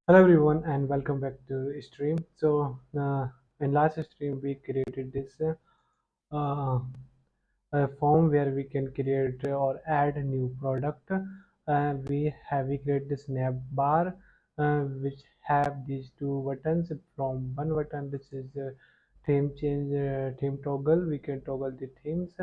Hello everyone and welcome back to stream. In last stream we created this uh, a form where we can create or add a new product. We create this nav bar which have these two buttons. From one button, this is theme change, theme toggle. We can toggle the themes,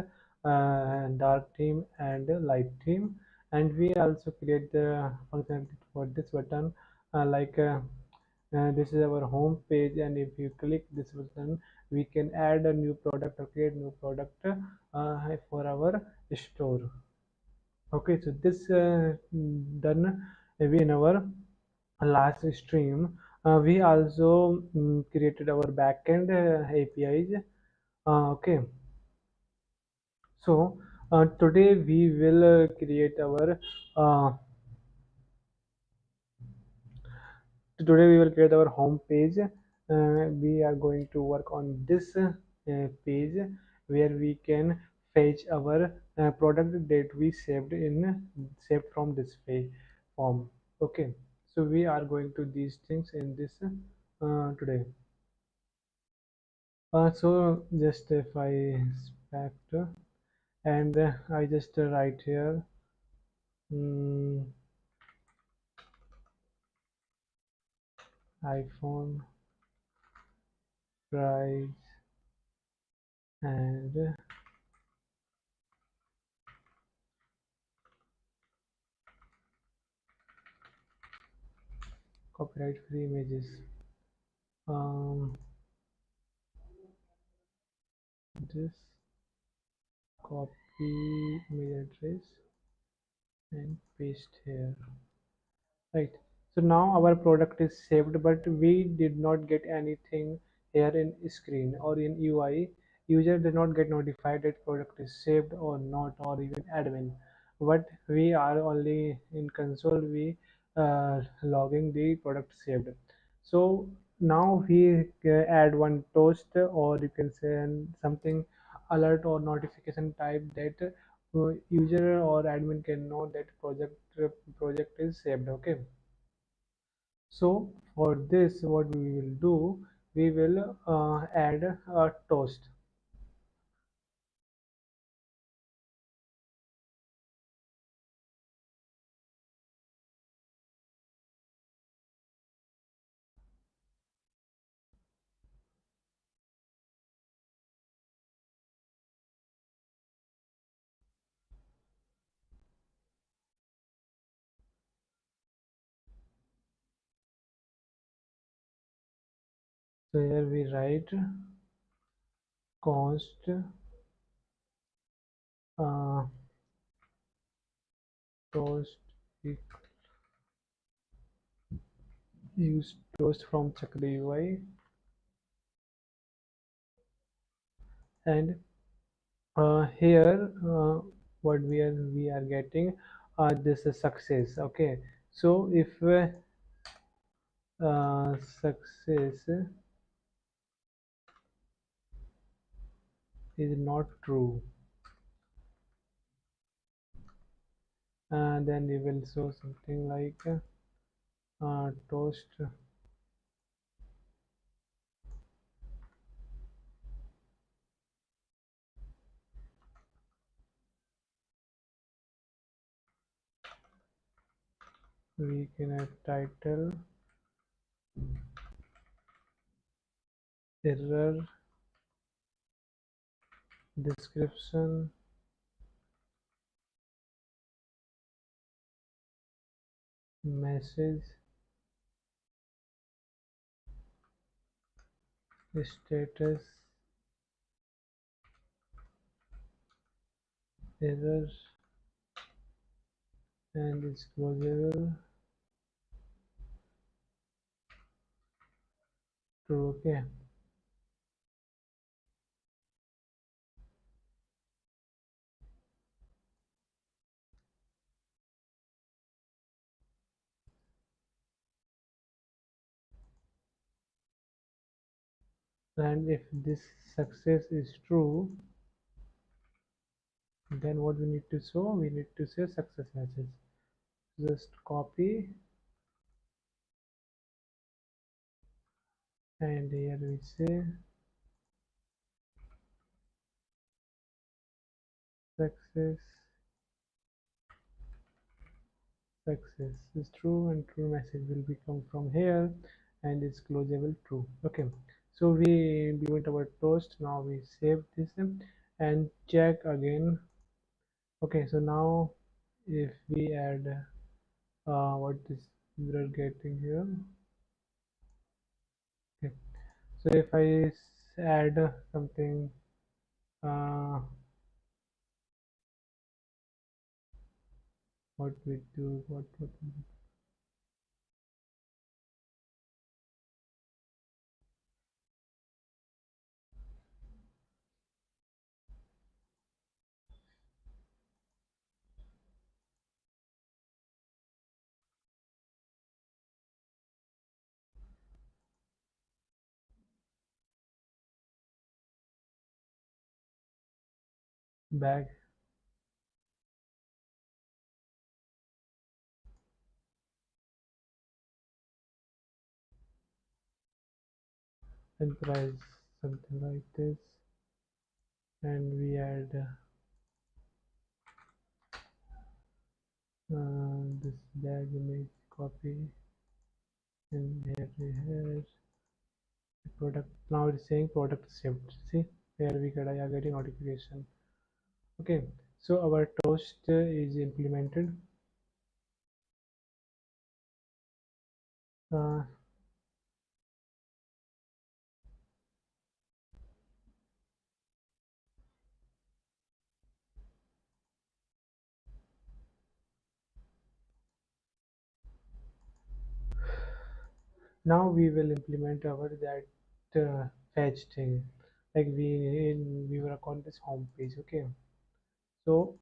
dark theme and light theme. And we also create the functionality for this button, this is our home page, and if you click this button we can add a new product or create new product for our store. Okay, so this done in our last stream. We also created our backend APIs. Okay, so today we will create our uh, today we will create our home page. We are going to work on this page where we can fetch our product that we saved from this form. Okay, so we are going to these things in this today. So just if I inspect and I just write here mm, iPhone price and copyright free images. um, this copy image address and paste here, right? So now our product is saved, but we did not get anything here in screen or in UI. User did not get notified that product is saved or not, or even admin. But we are only in console, we logging the product saved. So now we add one toast, or you can say something alert or notification type that user or admin can know that project is saved. Okay, so for this what we will do, we will add a toast. So here we write const uh, toast, use toast from chakra UI, and here what we are getting this is success. Okay, so if success is not true, then we will show something like toast. We can add title, error, description, message, status, error, and it's closable, true. Okay, and if this success is true, then what we need to show, we need to say success message. Just copy and here we say success success is true, and true message will be come from here, and it's closable true. Okay, so we implement our toast. Now we save this and check again. Okay, so now if we add what this we are getting here. Okay, so if I add something, uh, what we do, what bag and price, something like this, and we add this bag image copy, and here we have product. Now it's saying product shipped. See, here we get are getting notification. Okay, so our toast is implemented. uh, Now we will implement our that fetch thing, like we work on this home page. Okay, so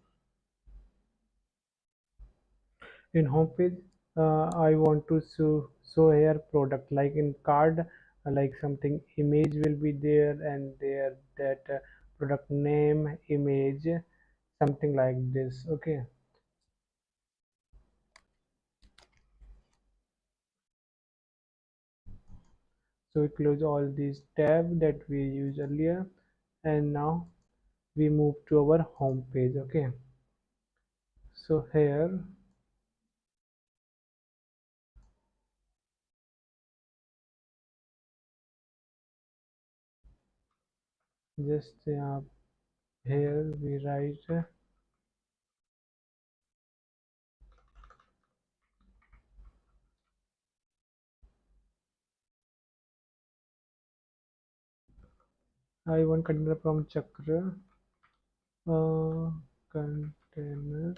in home page, I want to show here product, like in card, like something image will be there, and there that product name image, something like this. Okay, so we close all these tab that we used earlier, and now we move to our home page. Okay, so here just here we write I want container from Chakra, container.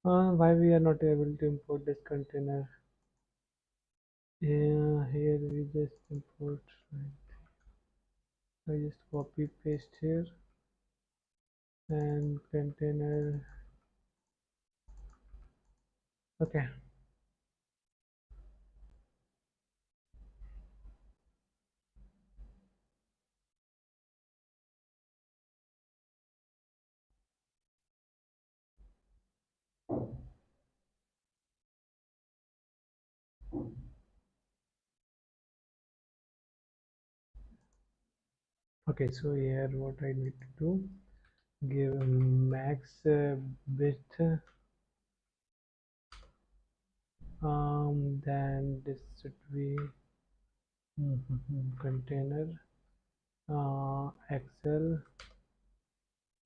Why we are not able to import this container? Yeah, here we just import. I just copy paste here, and container. Okay, okay. So here what I need to do, give max width, then this should be container Excel,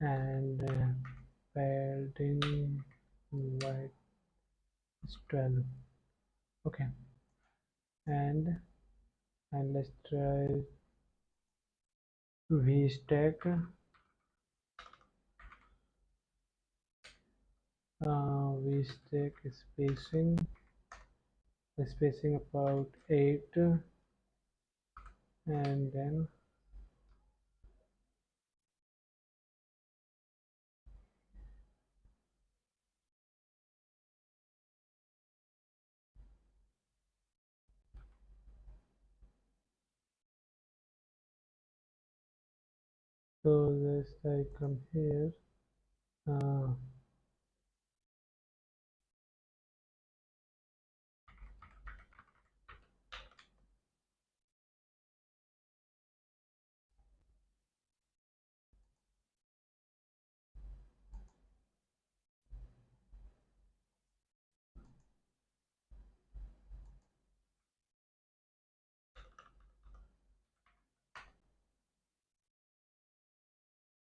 and padding white is 12. Okay, and let's try vstack we stick spacing about 8, and then so this I come here, uh,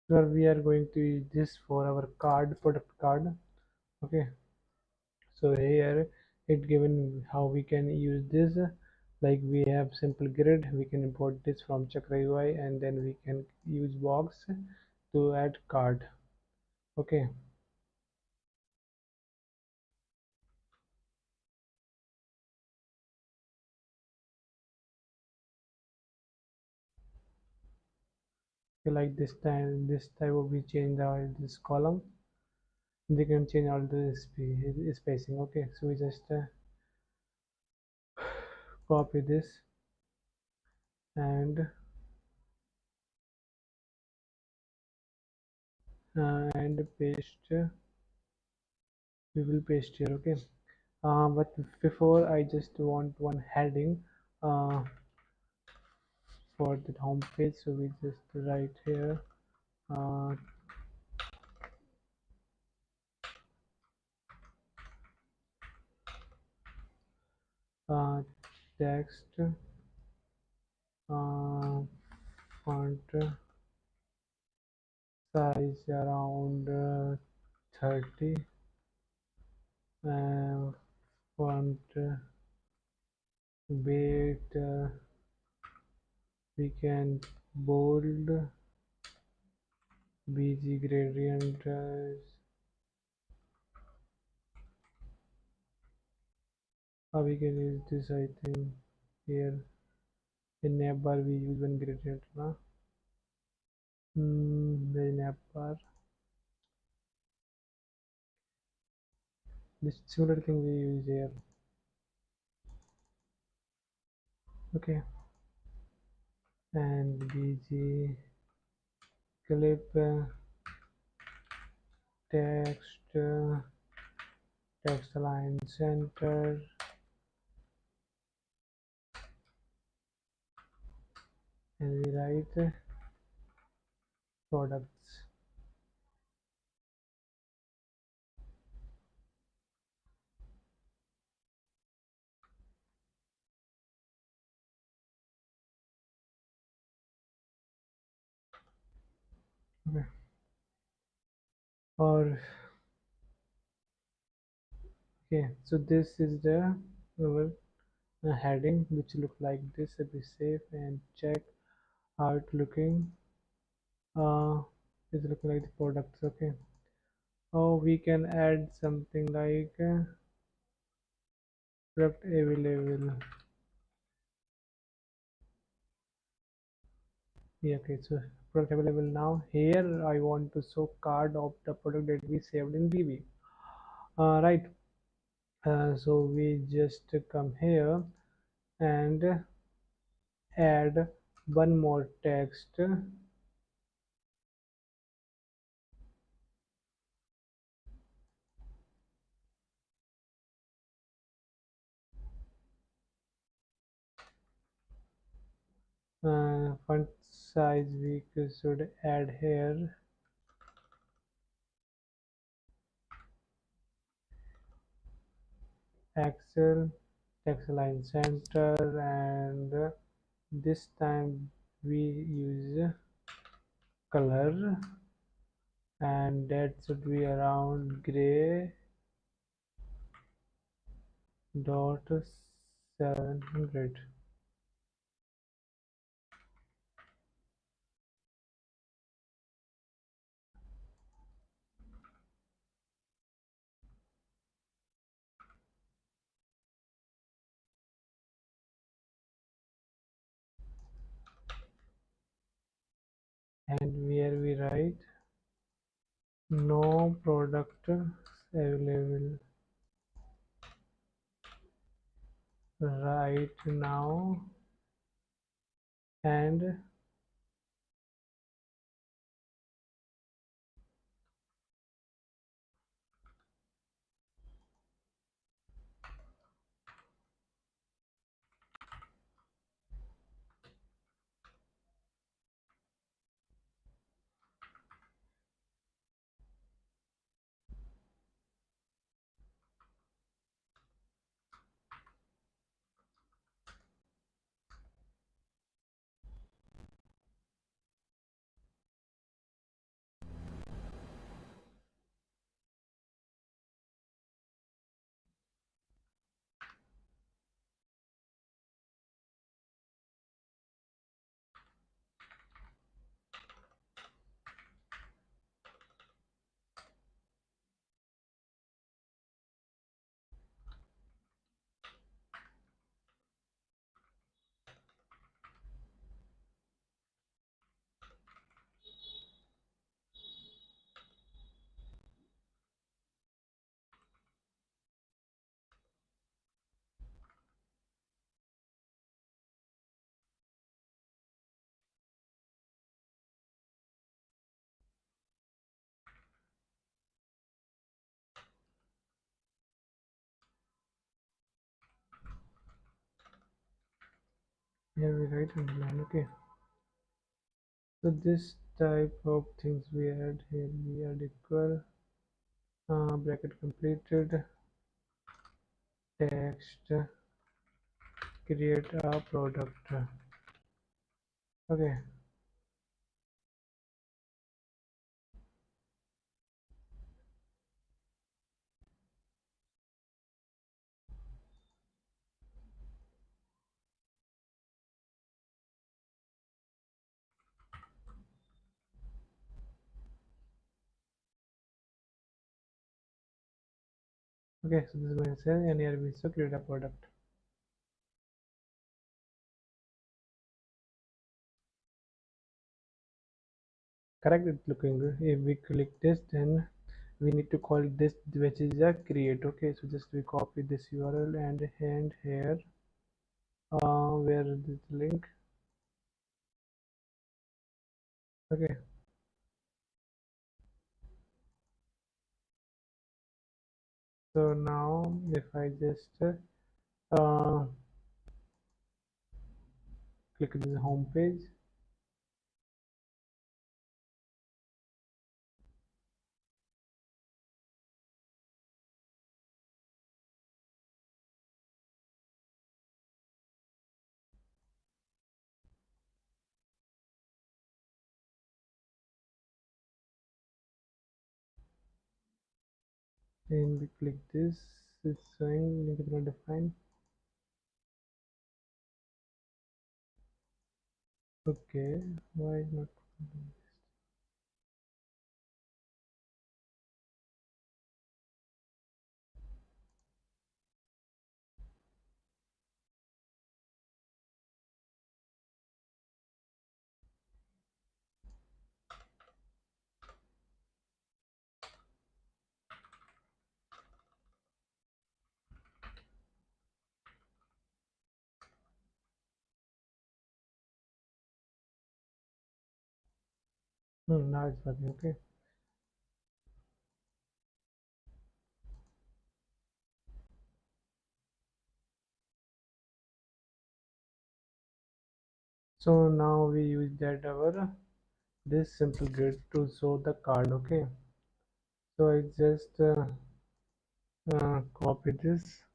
where we are going to use this for our product card. Okay, so here it given how we can use this, like we have simple grid, we can import this from Chakra UI, and then we can use box to add card. Okay, so like this type of we change this column, they can change all the spacing. Okay, so we just copy this and paste, we will paste here. Okay, but before I just want one heading uh, for the home page, so we just write here uh, uh, text font size around 30, font weight we can bold, bg gradient we can use this, I think here in navbar we use one gradient now. The navbar, this similar thing we use here. Okay, and bg clip text text align center, and we write products. Okay, or okay, so this is the our heading which look like this. Be safe and check how it looking. It's looking like the products. Okay, oh, we can add something like product available. Yeah, okay, so product available. Now here I want to show card of the product that we saved in BB. Right, so we just come here and add one more text, font size we should add here axle, text align center, and this time we use color, and that should be around gray dot 700. and where we write no product available right now, and here we write underline. Okay, so this type of things we add here. We add equal bracket completed text create a product. Okay, okay, so this is going to say and here we so create a product. Correct, it's looking good. If we click this, then we need to call this, which is a create. Okay, so just we copy this URL and here where is this link. Okay, so now if I just uh, click this home page, and we click this, it's showing link is not defined. Okay, why is not now it's working. Okay, so now we use that our this simple grid to show the card. Okay, so I just copy this.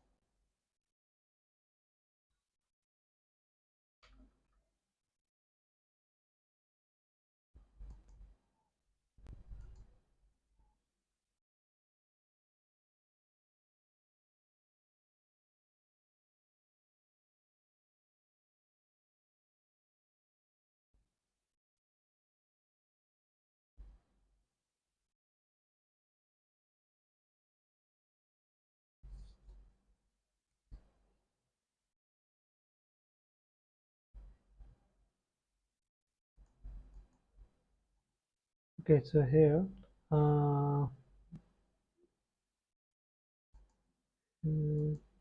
Okay, so here uh,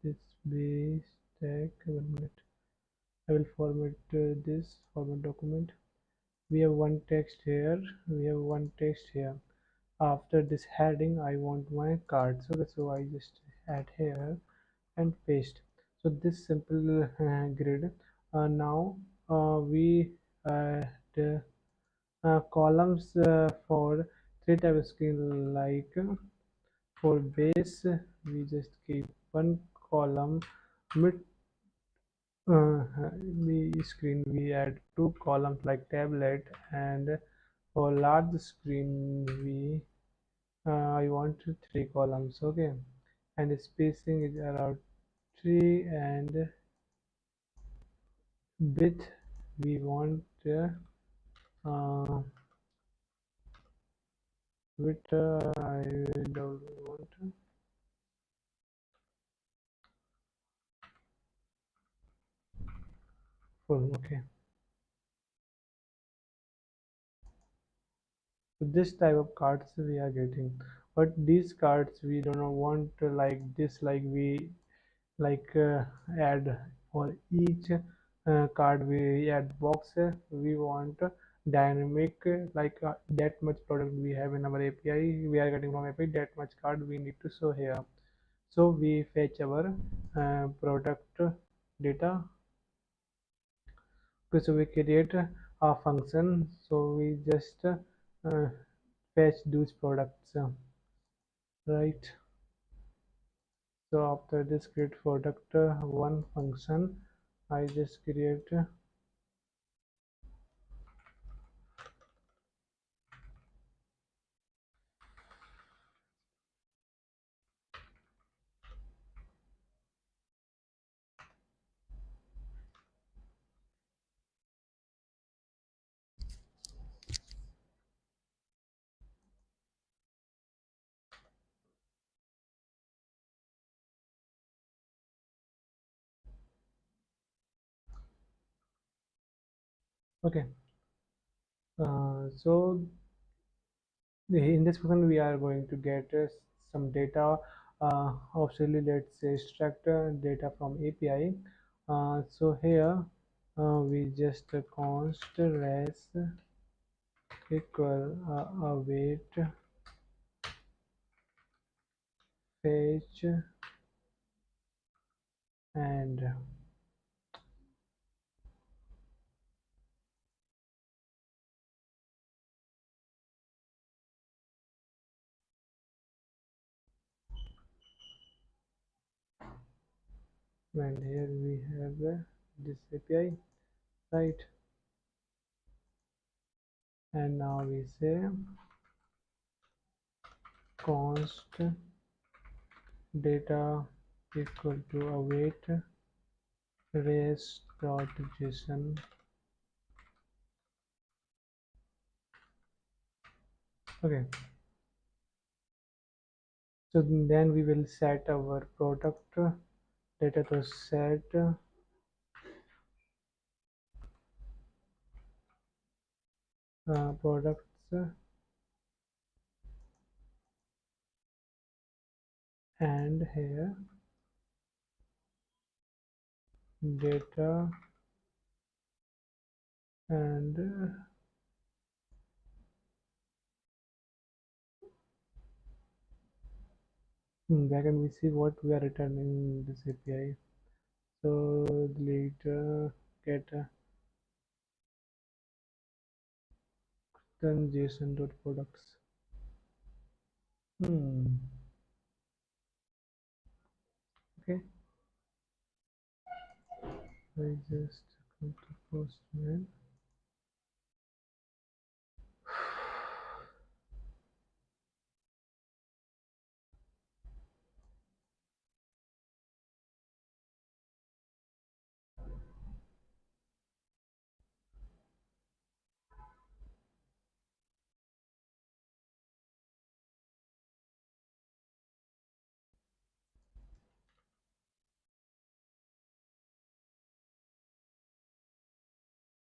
this base tag, 1 minute. I will format this format document. We have one text here, we have one text here. After this heading I want my cards. Okay, so I just add here and paste. So this simple grid. Now we add columns for three type of screen, like for base we just keep one column. Mid the screen we add two columns like tablet, and for large screen we I want three columns. Okay, and the spacing is around 3, and width we want uh, width I don't want full. Okay, so this type of cards we are getting, but these cards we don't want like this, like we like add for each card we add box. We want dynamic, like that much product we have in our API, we are getting from API, that much card we need to show here. So we fetch our product data. Okay, so we create a function, so we just fetch those products, right? So after this create product one function, I just create okay. So in this function we are going to get some data. Obviously, let's say extract data from API. So here we just const res equal await fetch, and here we have this API, right? And now we say const data equal to await res.json. Okay, so then we will set our product data to set products, and here data, and back, and we see what we are returning in this API. So delete get then json dot products. Okay, I just come to postman.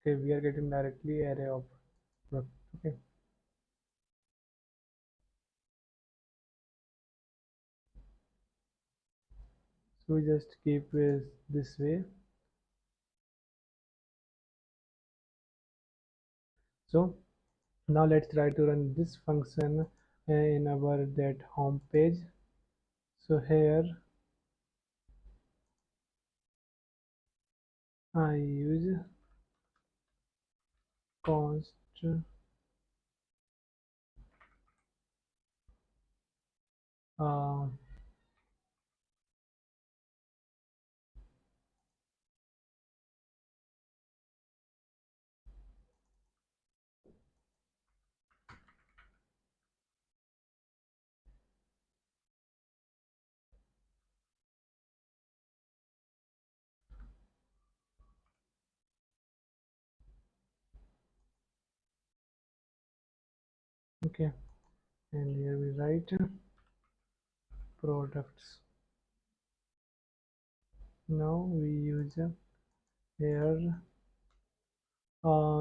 Okay, we are getting directly array of product. Okay, So we just keep it this way. So now let's try to run this function in our that home page. So here I use const uh, okay, and here we write products. Now we use here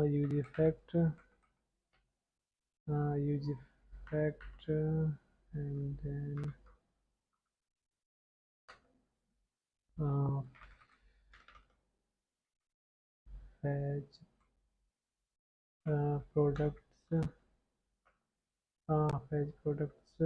use effect use effect and then uh, fetch products fetch products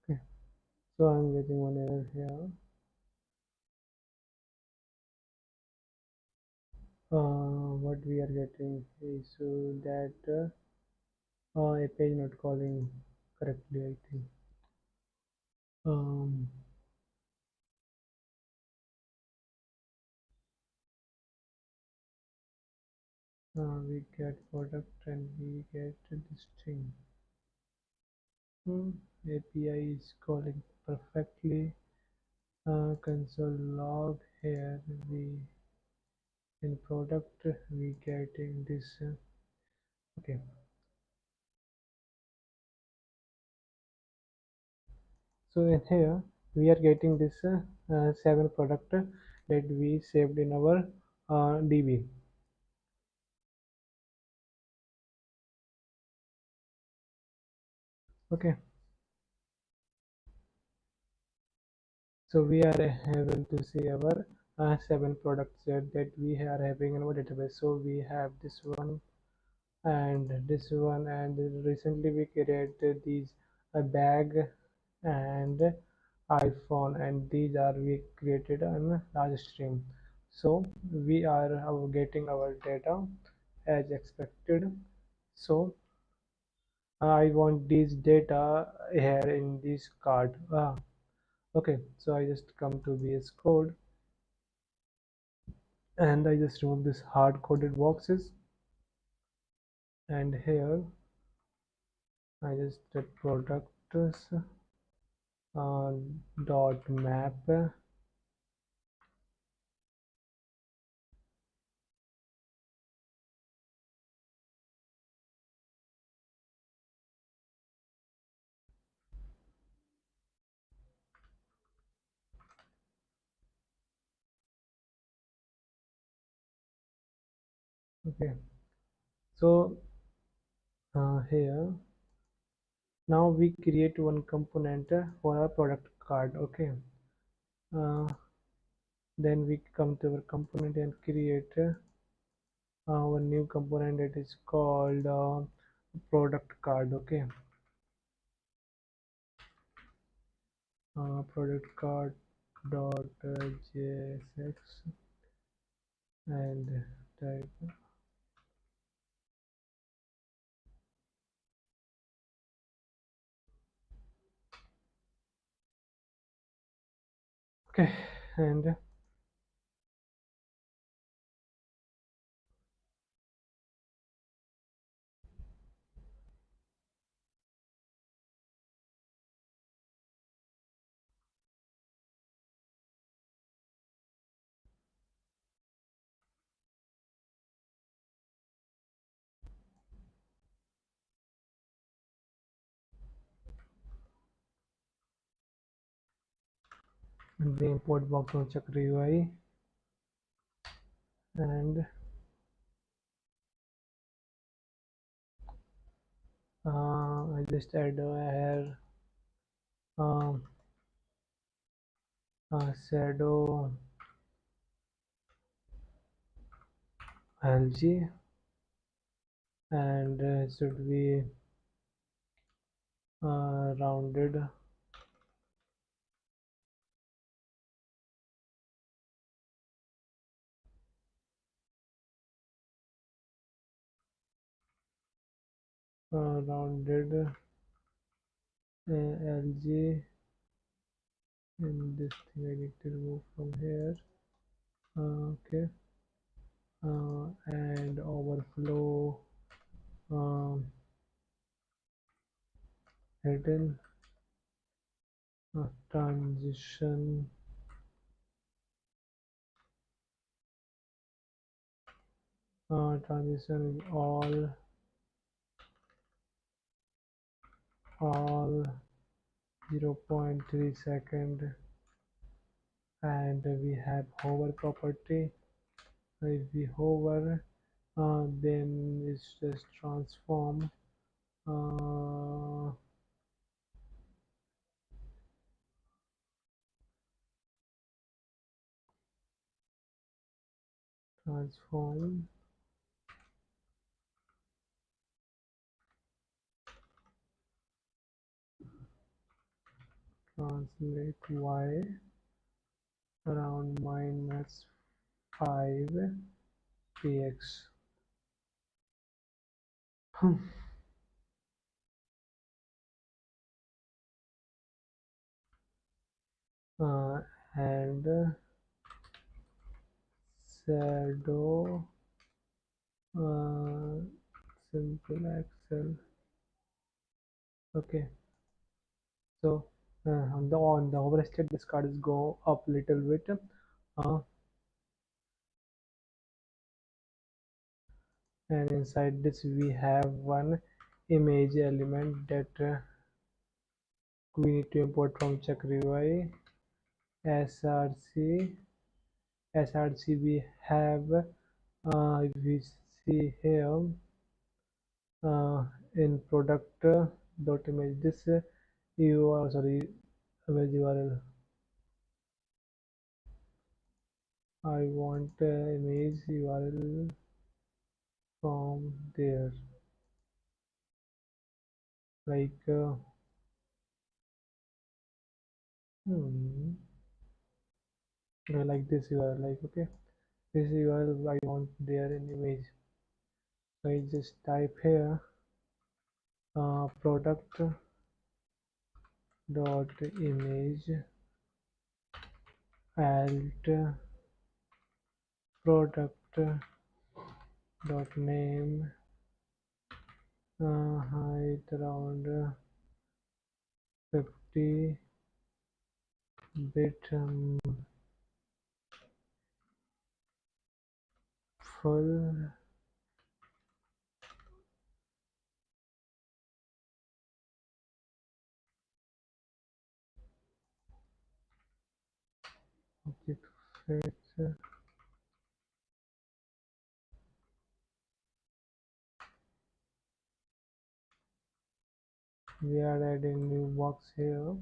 okay. So I'm getting one error here. What we are getting is so that a page not calling correctly, I think. um, we get product and we get this thing. API is calling perfectly. Console log here we in product we getting this okay. So in here we are getting this 7 product that we saved in our DB. Okay, so we are able to see our 7 products that we are having in our database. So we have this one and this one, and recently we created these a bag and iPhone, and these are we created on a large stream. So we are getting our data as expected. So I want these data here in this card. Okay, so I just come to VS Code and I just remove this hard-coded boxes, and here I just did products dot map. Okay, so here now we create one component for our product card. Okay, uh, then we come to our component and create one new component that is called product card. Okay, product card dot jsx and type. Okay, and the import box on CRUD, and I just add here um, shadow algae, and should be rounded rounded algae, and this thing I need to remove from here. Okay, and overflow hidden transition transition is all 0.3 second, and we have hover property. If we hover, then it's just transform uh, transform translate y around minus 5 px. And shadow uh, simple excel. Okay, so on the overstate this card is go up little bit, and inside this we have one image element that we need to import from CRUD. src we have if we see here in product dot image, this you are sorry image URL. I want image URL from there, like like this URL, like okay, this URL I want there in image. So I just type here product dot image alt product dot name height around 50 bit full object fetch. We are adding new box here.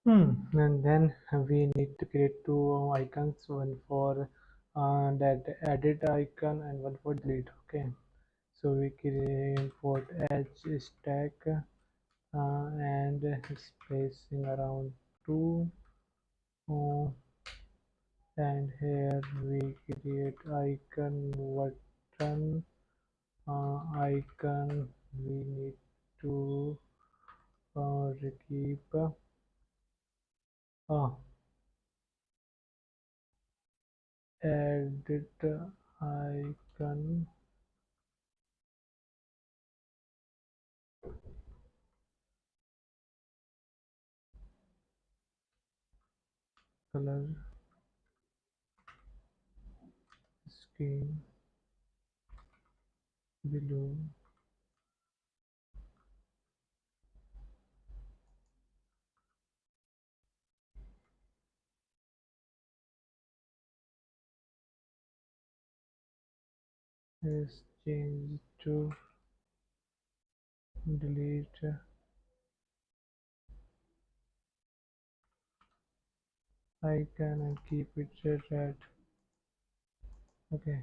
Hmm. And then we need to create two icons, one for that edit icon and one for delete. Okay, so we create import edge stack and spacing around 2 uh, and here we create icon button icon we need to keep edit icon color scheme below is changed to delete icon and keep it red. Okay,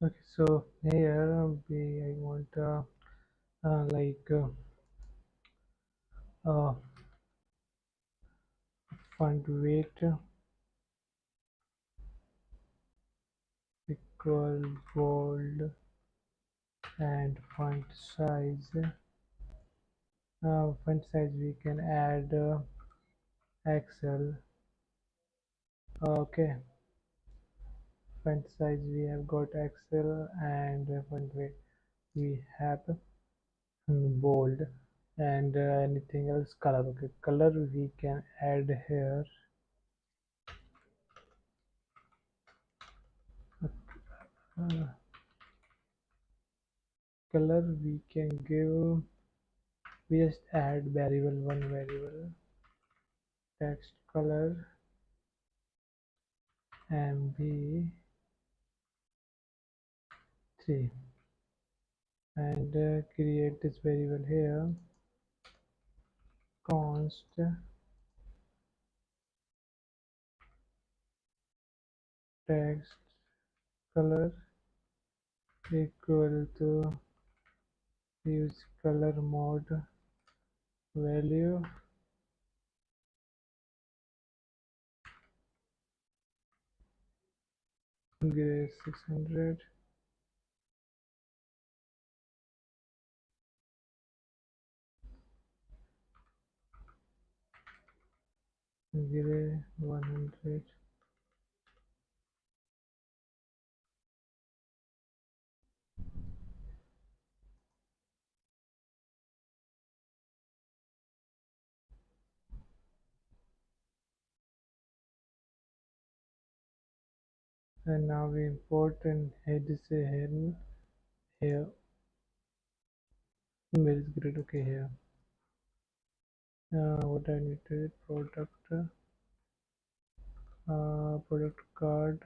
okay, so here we I want like uh, font weight equal bold, and font size we can add Excel. Okay, font size we have got Excel, and font weight we have bold, and anything else, color. Okay, color we can add here. uh, Color we can give, we just add variable, one variable, text color mb3, and create this variable here, const text color equal to use color mode value, gray 600, gray 100. And now we import, and head is a here, where is grid? Okay, here. What I need to product card.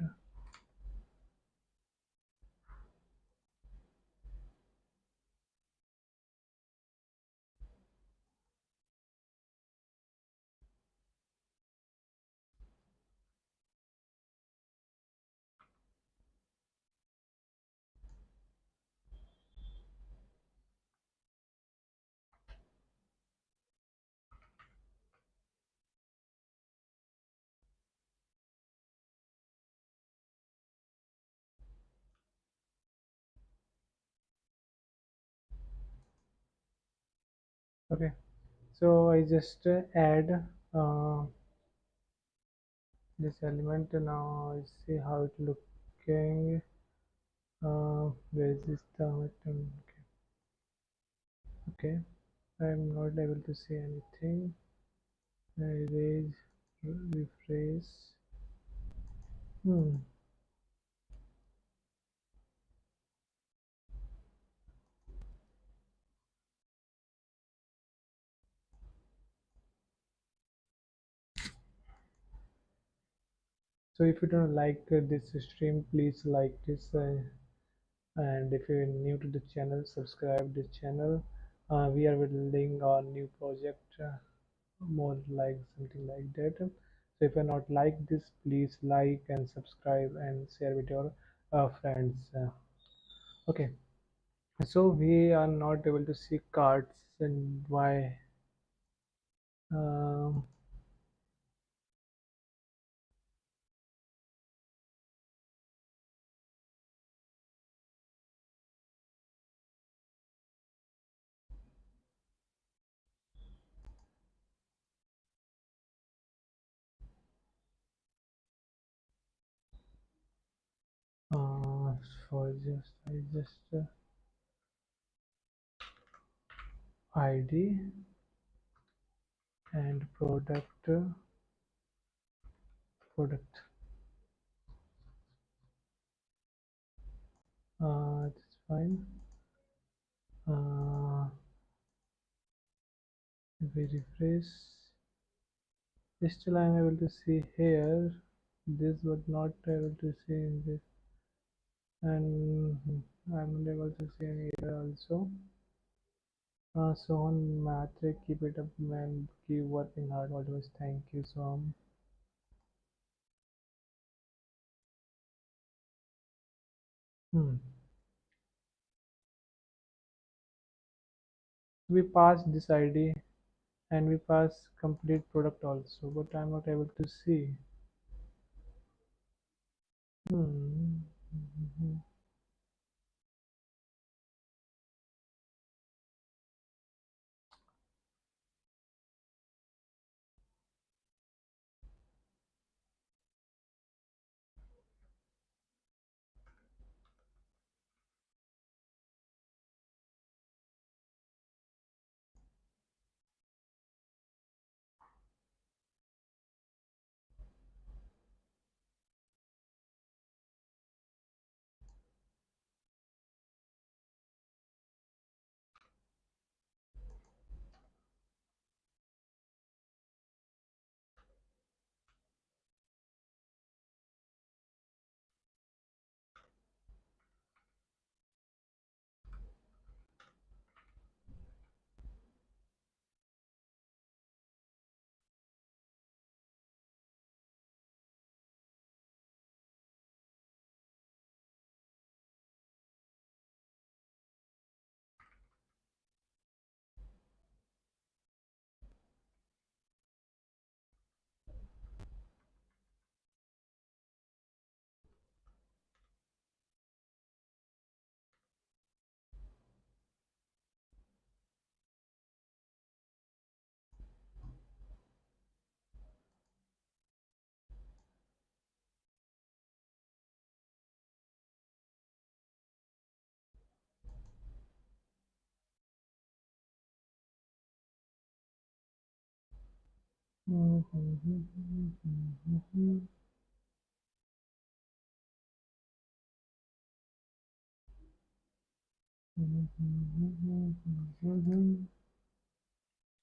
Okay, so I just add this element. Now I see how it looking. Where is this term? Okay, I'm not able to see anything. Erase, rephrase. So if you don't like this stream, please like this, and if you're new to the channel, subscribe this channel. We are building our new project, more like something like that. So if you're not like this, please like and subscribe and share with your friends. Okay, so we are not able to see cards, and why? um, uh, for just I just ID and product. That's fine. If we refresh, still I'm able to see here this, but not able to see in this, and I'm not able to see in here also. So on Matrix, keep it up, man. Keep working hard always. Thank you so much. We passed this ID and we pass complete product also, but I'm not able to see. Hmm.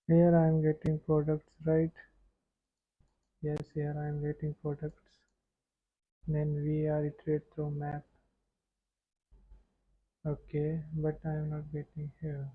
Here I am getting products, right? Yes, here I am getting products. Then we are iterate through map. Okay, but I am not getting here.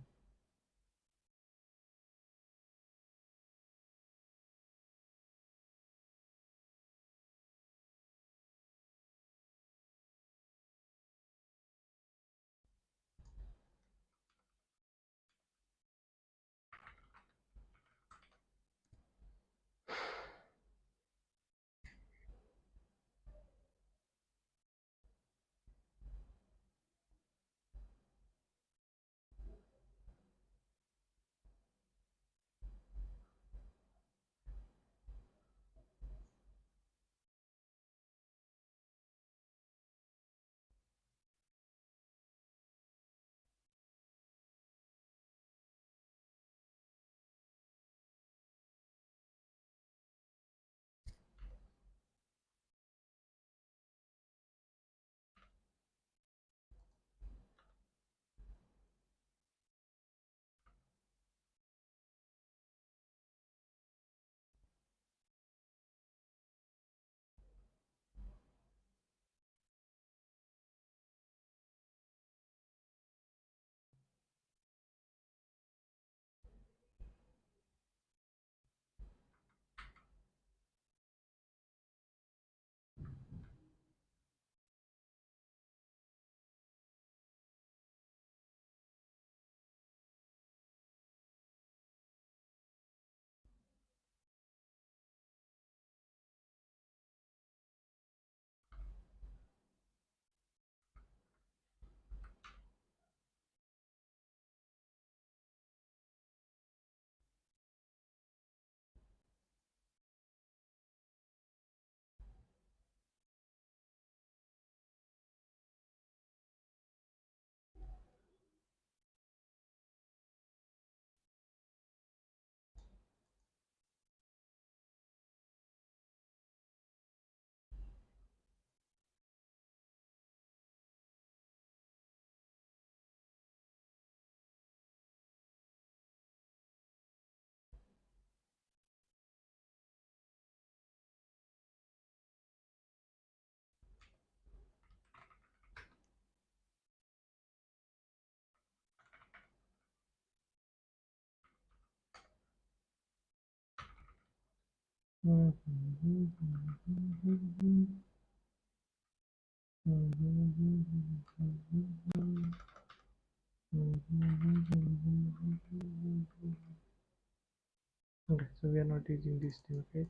Okay, so we are not using this thing. Okay,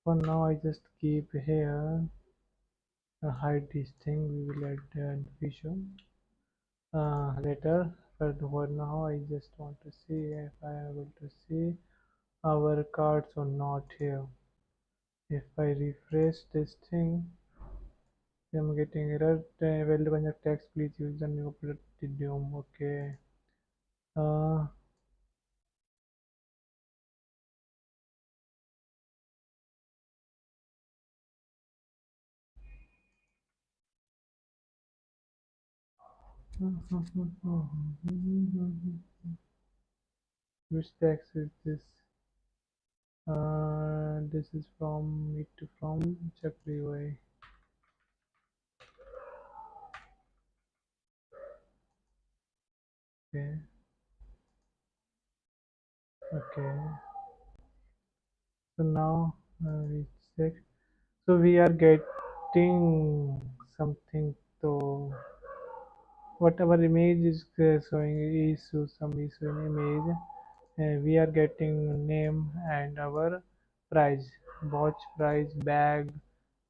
for now I just keep here, hide this thing. We will add the feature later, but for now I just want to see if I am able to see our cards or not here. If I refresh this thing, I'm getting error. Value conjunct text, please use the new idiom. Okay. Uh, which text is this? This is from it to from Chakri. Okay. Okay. So now we check. So we are getting something. So whatever image is showing is some is showing image. We are getting name and our price, watch price, bag,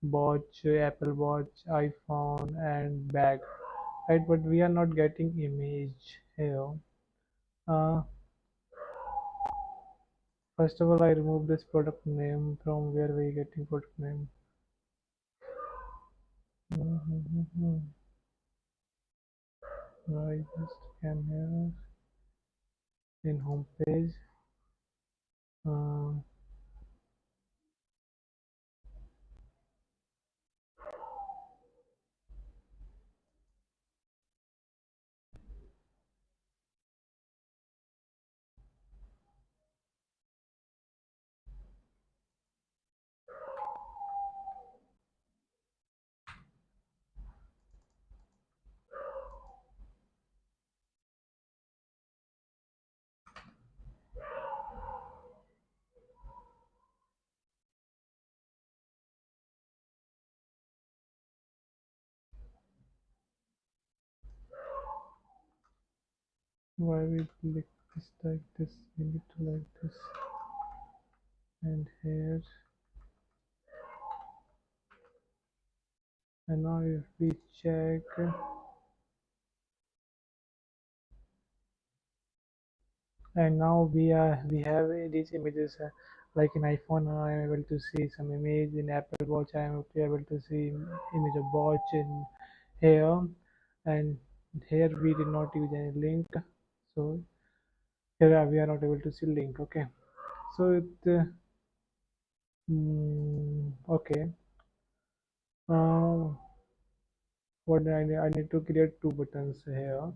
watch, Apple Watch, iPhone, and bag, right? But we are not getting image here. uh, First of all, I remove this product name. From where we getting product name? I just came here in home page. uh, why we click this like this? We need to like this, and here. And now if we check, and now we have these images, like in iPhone I am able to see some image. In Apple Watch I am able to see image of watch in here. And here we did not use any link, so here we are not able to see link. Okay, so okay. uh, what I need to create two buttons here.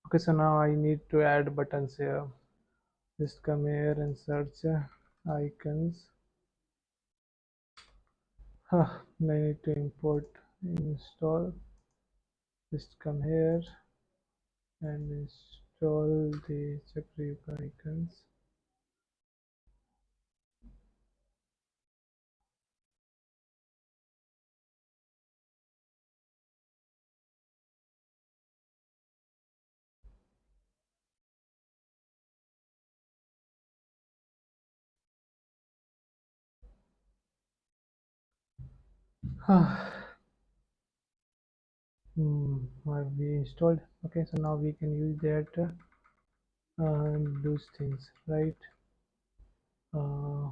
Okay, so now I need to add buttons here. Just come here and search icons. I need to import install. Just come here and install the Chakri icons. We installed. Okay, so now we can use that those things, right? uh,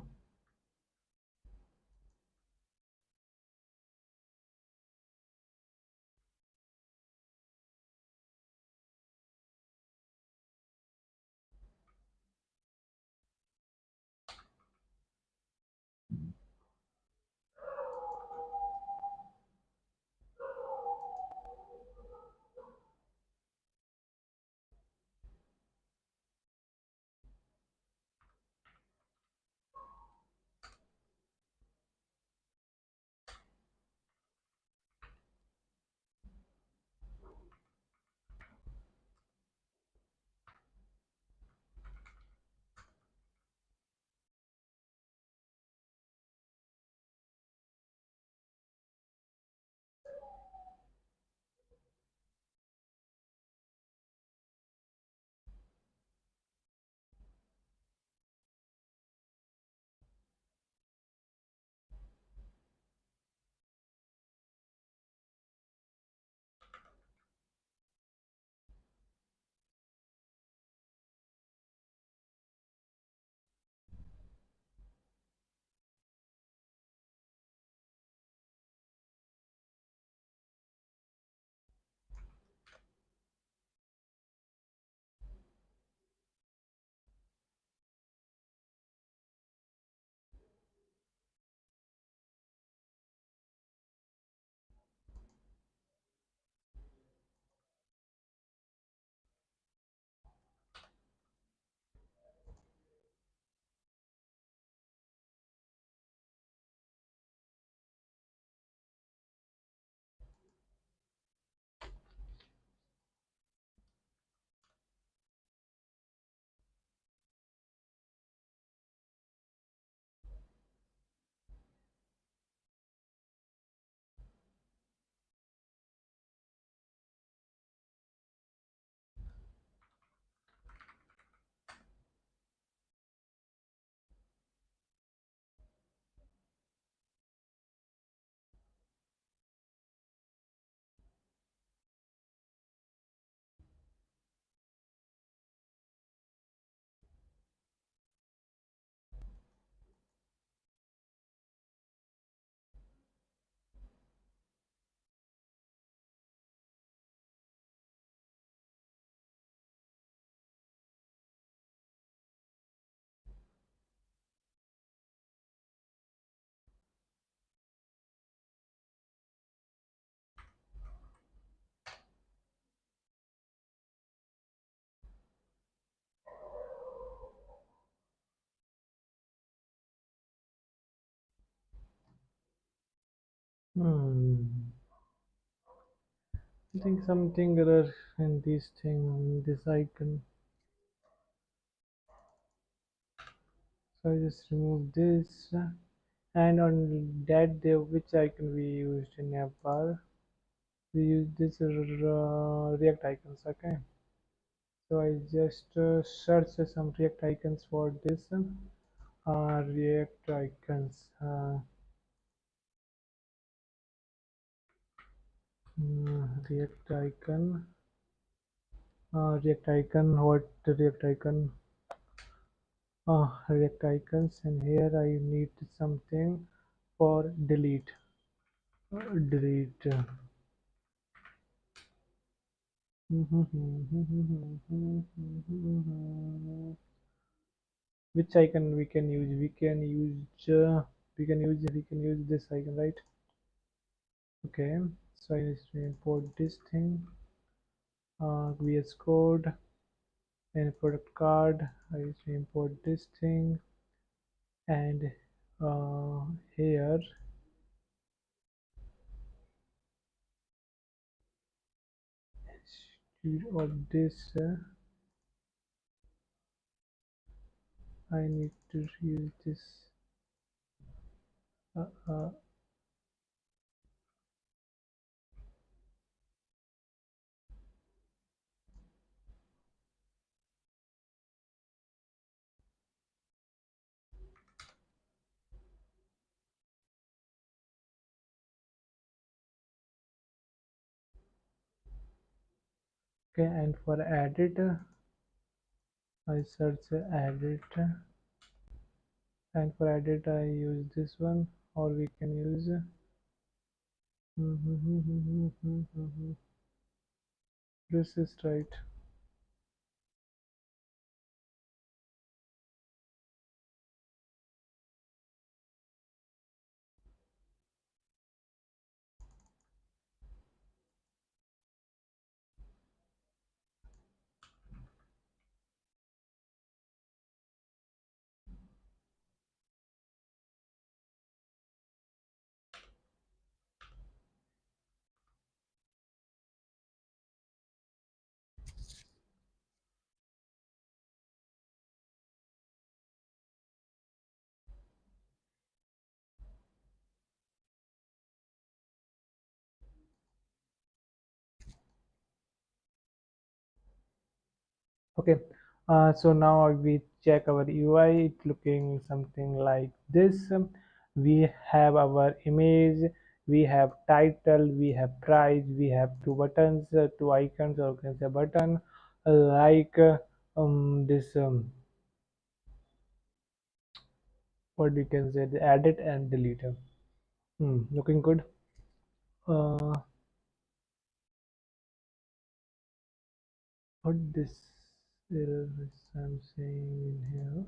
Hmm. I think something error in this thing, this icon. So I just remove this, and on that day, which icon we used in app bar? We use this React icons. Okay. So I just search some React icons for this React icons. React icon. React icon. What React icon? React icons, and here I need something for delete. Delete. Which icon we can use? We can use this icon, right? Okay. So I need to import this thing. VS Code and product card. I need to import this thing, and here of this I need to use this uh, uh, okay. And for edit I search edit, and for edit I use this one, or we can use this is right. Okay, so now we check our UI. It's looking something like this. We have our image, we have title, we have price, we have two buttons, two icons, or you can say button, like this. What we can say, the edit and delete. Looking good. Uh, what this error is I'm saying in here?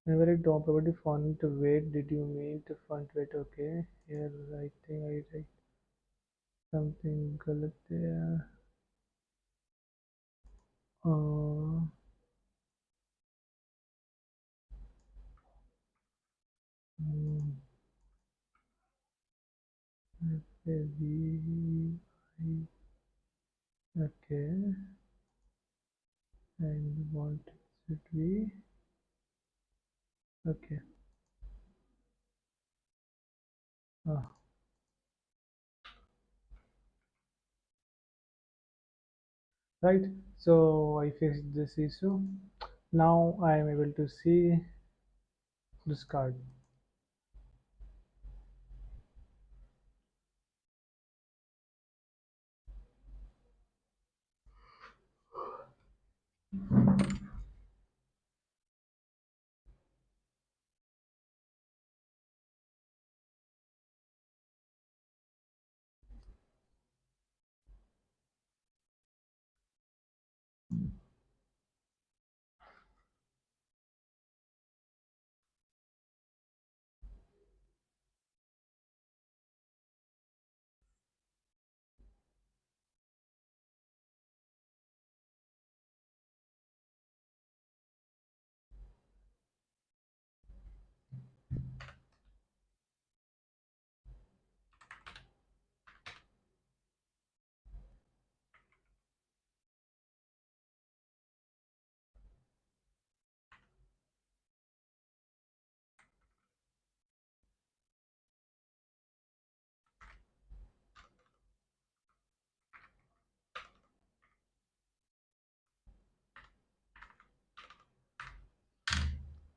And very top about the font weight. Did you mean the font weight? Okay, here I think I write something galat there. Uh, hmm, maybe okay, and want it should be okay. Uh, right. So I fixed this issue. Now I am able to see this card.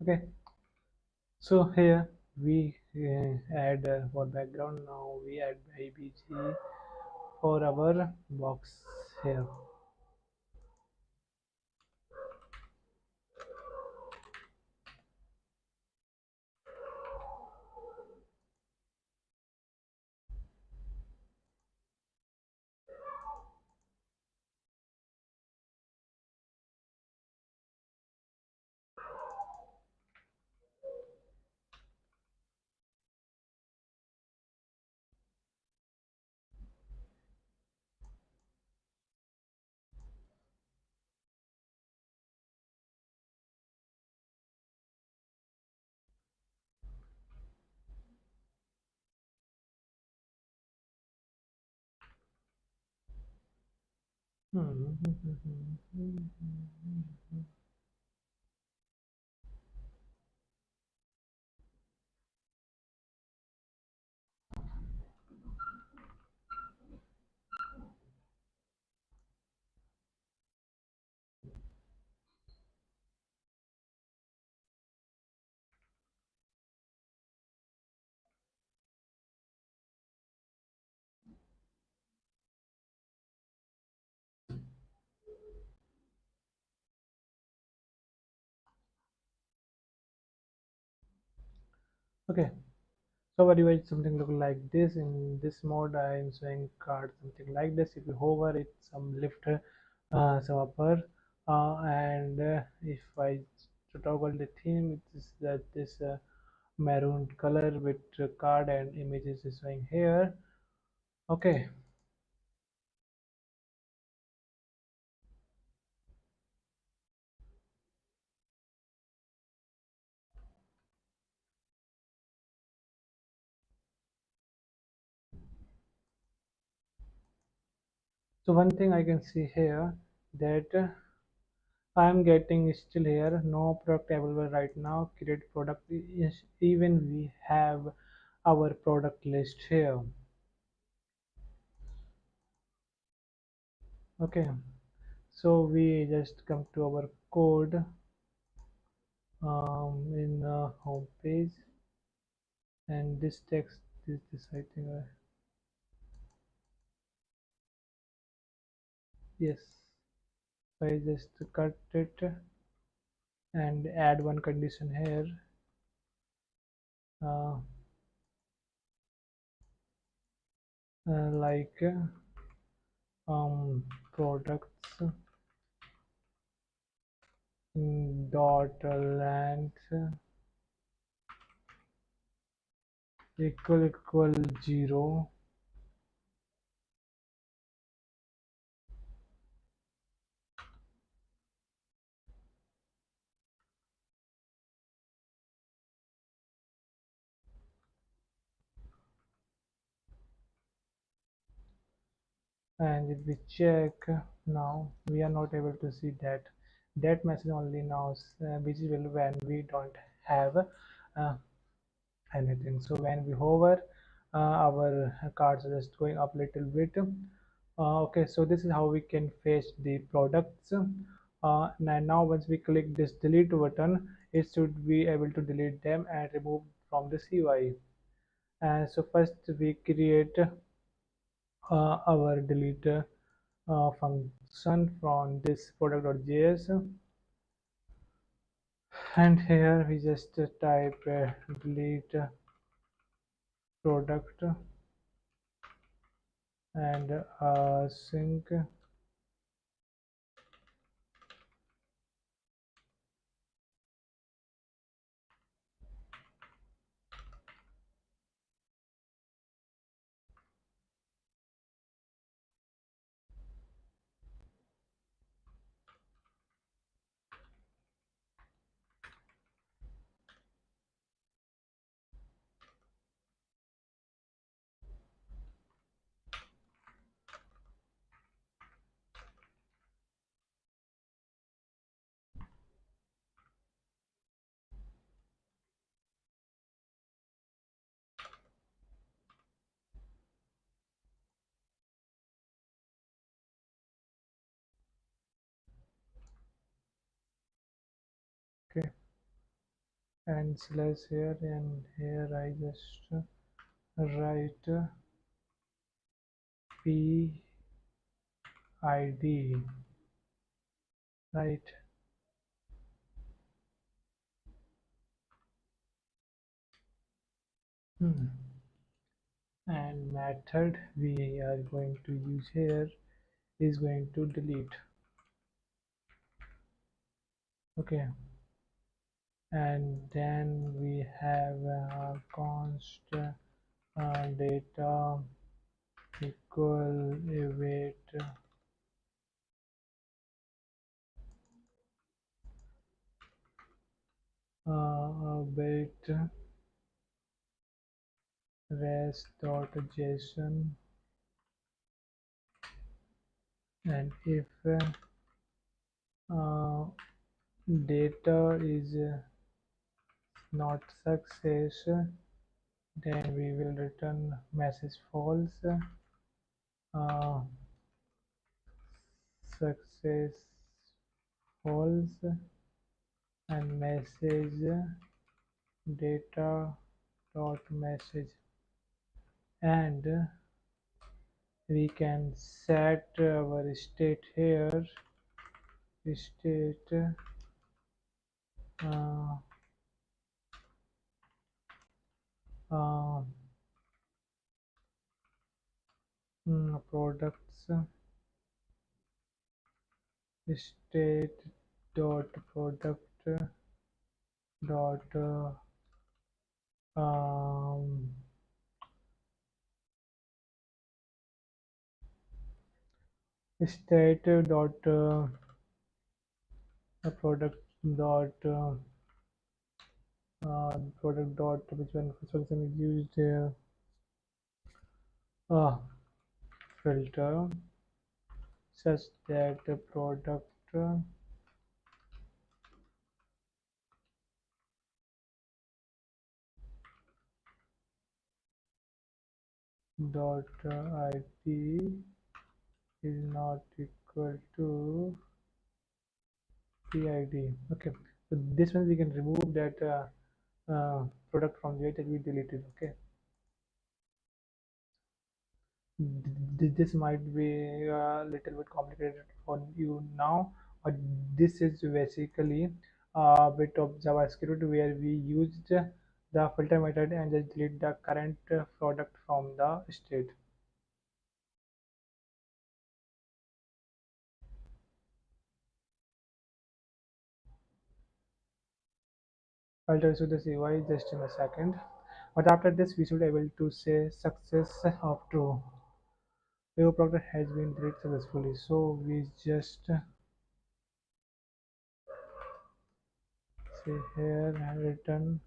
Okay, so here we add for background. Now we add ibg for our box here. Okay, so our UI something look like this. In this mode I am showing card something like this. If you hover it, some lift, some upper, and if I toggle the theme, it is that this maroon color with card and images is showing here. Okay, so one thing I can see here that I am getting still here no product available right now. Create product is even we have our product list here. Okay, so we just come to our code in home page, and this text is this I think yes, so I just cut it and add one condition here, uh, like products dot length equal 0, and if we check now we are not able to see that message only now visible when we don't have anything. So when we hover, our cards are just going up a little bit. Okay, so this is how we can fetch the products. Now once we click this delete button, it should be able to delete them and remove from this UI. And so first we create our delete function from this product.js, and here we just type delete product and sync, and slash here, and here I just write PID, right? Hmm. And method we are going to use here is going to delete. Okay, and then we have const data equal await await res.json, and if uh, data is not success, then we will return message false. uh, Success false, and message data dot message, and we can set our state here, state uh, uh, products state dot product dot um, state dot product dot product dot which one function is used uh, filter such that the product dot id is not equal to PID. Okay, so this one we can remove that product from here that we deleted. Okay, this might be a little bit complicated for you now, but this is basically a bit of JavaScript where we used the filter method and just delete the current product from the state. I'll tell you the CY just in a second. But after this, we should be able to say success of true. Your product has been deleted successfully. So we just say here and return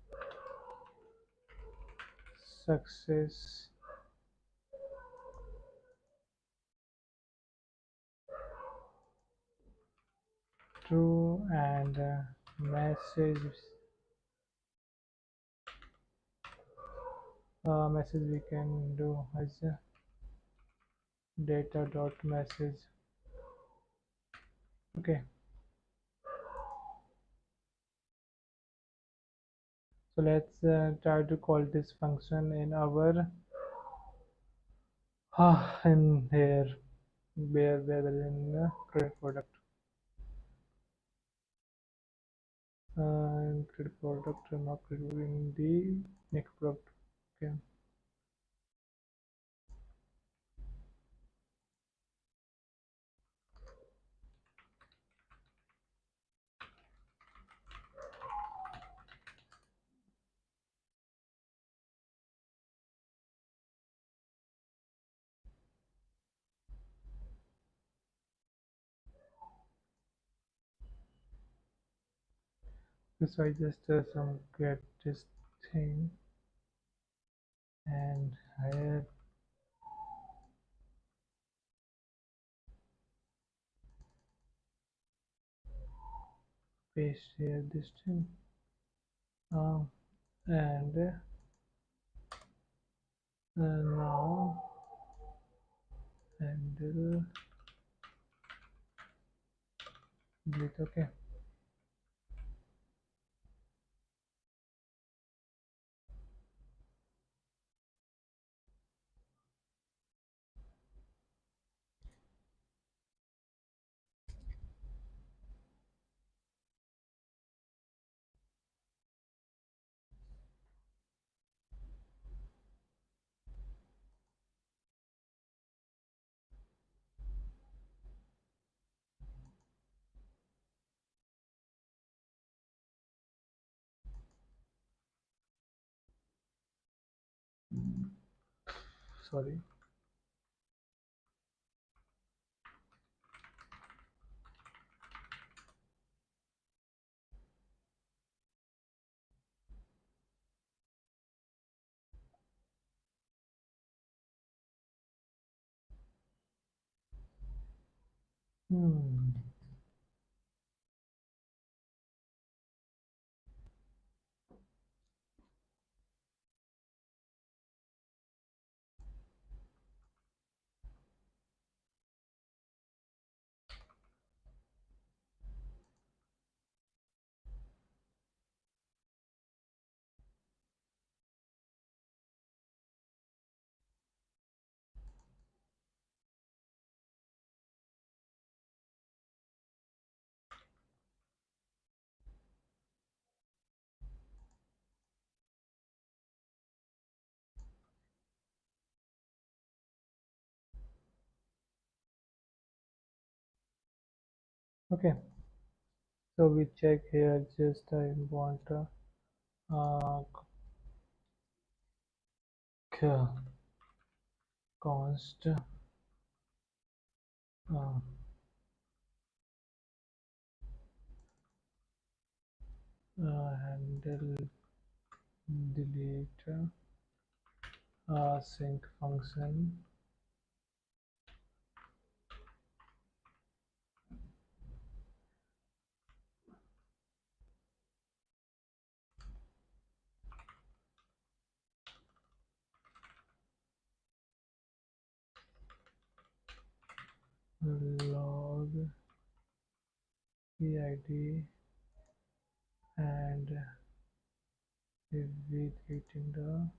success true, and message we can do as data dot message. Okay, so let's try to call this function in our in here where in create product create product, not creating the next product. Okay, so I just some get this thing, and here paste here this thing, and now handle delete. Okay, sorry. Hmm. Okay, so we check here. Just I want uh, const handle delete sync function. Log PID, and if we getting the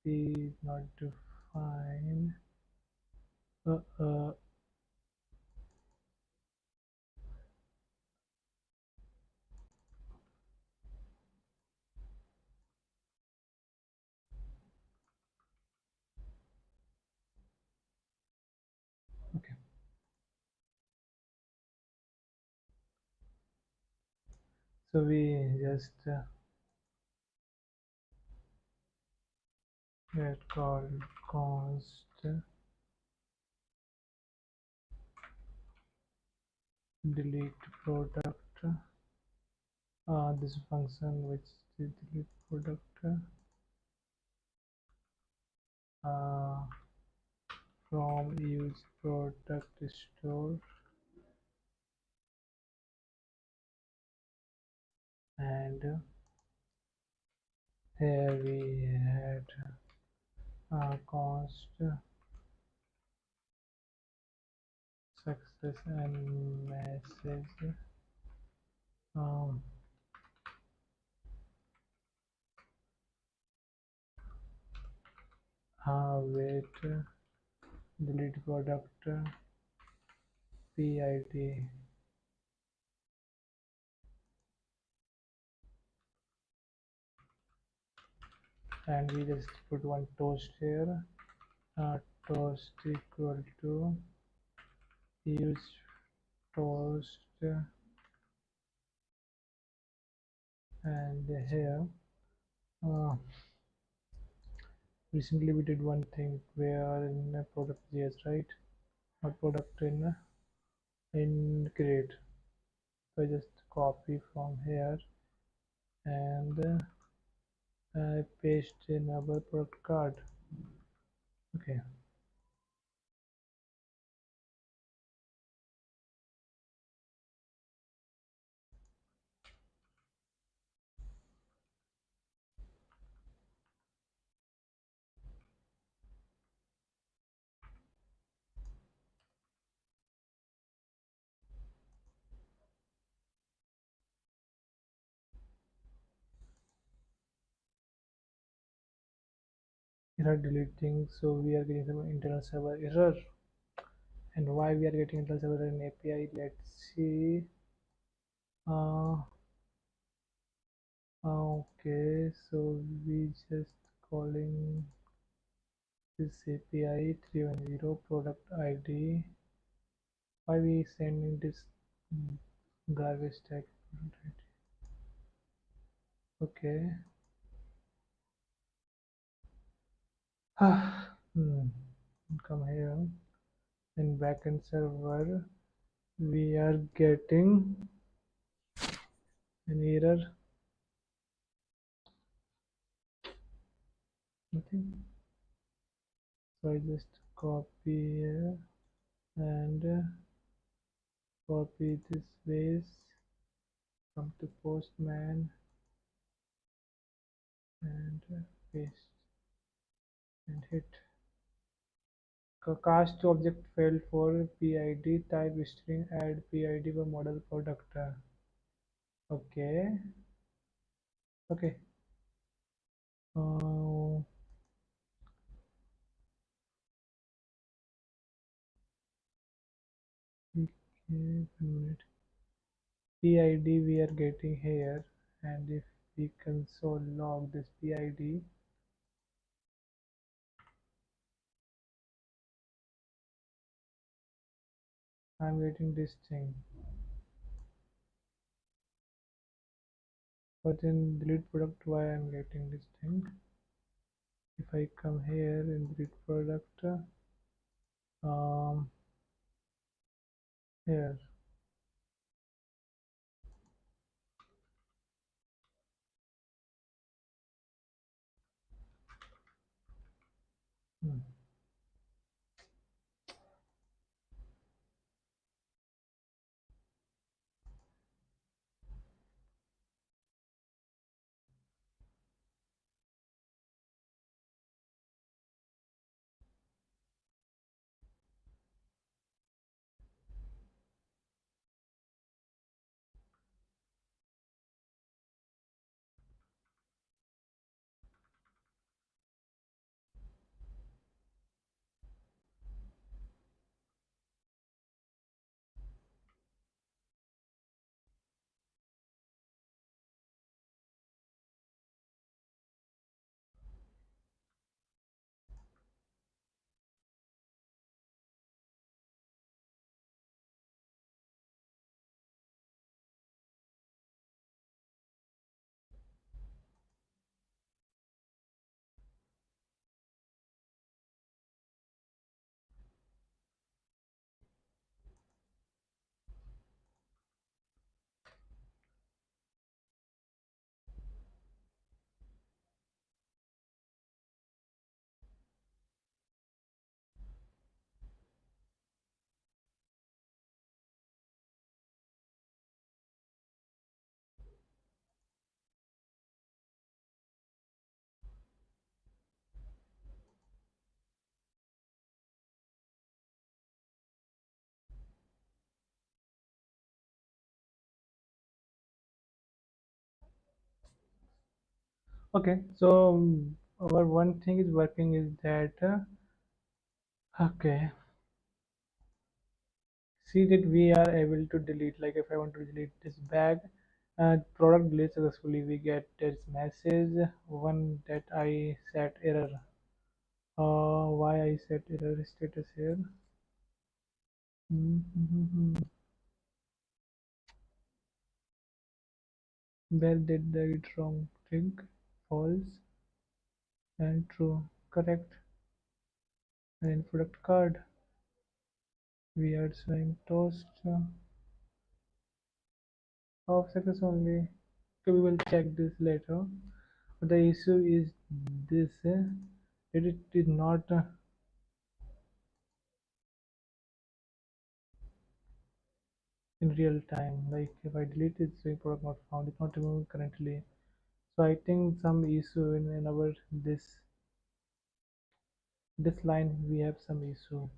P is not defined, uh, uh, okay, so we just get called const delete product, this function which is delete product uh, from use product store, and here we had const success and message, um, wait, delete product PID, and we just put one toast here, toast equal to use toast, and here uh, recently we did one thing where in product.js, right? Not product, in create. So I just copy from here and I paste in our product card. Okay, error deleting, so we are getting some internal server error. And why we are getting internal server error in API? Let's see. uh, okay, so we just calling this API 310 product ID. Why we sending this garbage tag? Okay. Hmm. Come here in backend server. We are getting an error. Nothing. So I just copy here and copy this base. Come to postman and paste and hit. Cast object failed for PID type string add PID for model product. Okay. Okay. Uh, okay. 1 minute. PID we are getting here, and if we console log this PID, I'm getting this thing. But in delete product, why I'm getting this thing? If I come here in delete product, um, here, hmm. Okay. So our one thing is working is that okay. See that we are able to delete. Like if I want to delete this bag, product delete successfully. We get this message one that I set error. Why I set error status here? Mm-hmm. Where did I get wrong thing? False and true. Correct. And in product card, we are showing toast. Half seconds only. Okay, we will check this later. But the issue is this: that it is not in real time. Like if I delete it, saying product not found, it's not removing currently. So I think some issue in our this line we have some issue.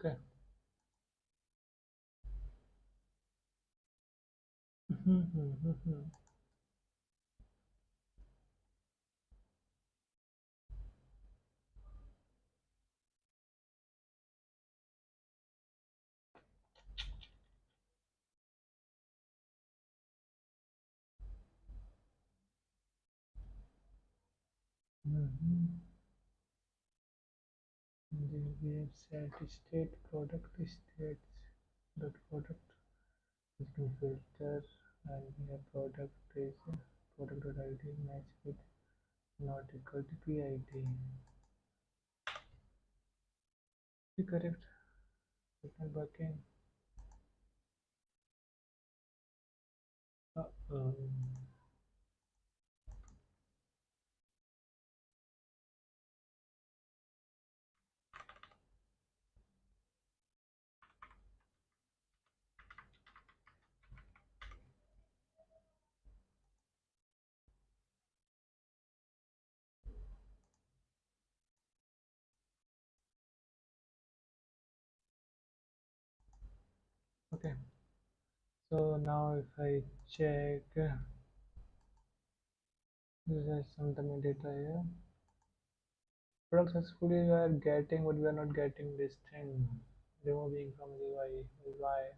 Okay. Mhm. Then we have set state product states dot product is to filter, and we have product is product.id match with not equal to PID. Correct. It's not working. Uh-oh. Okay. So now if I check, this is some dummy data here. Product successfully we are getting, but we are not getting this thing. Removing from the UI. Why?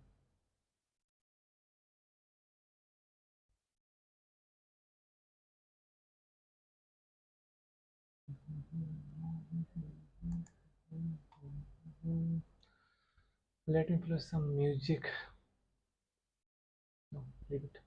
Let me play some music. No, leave it.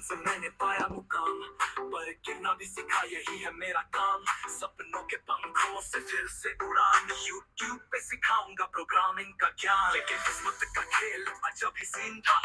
से मैंने पाया मुकाम पर गिरना भी सीखा यही है मेरा काम सपनों के पंखों से फिर से उड़ान यूट्यूब पे सिखाऊंगा प्रोग्रामिंग का ज्ञान लेकिन किस्मत का खेल अजब ही सीन था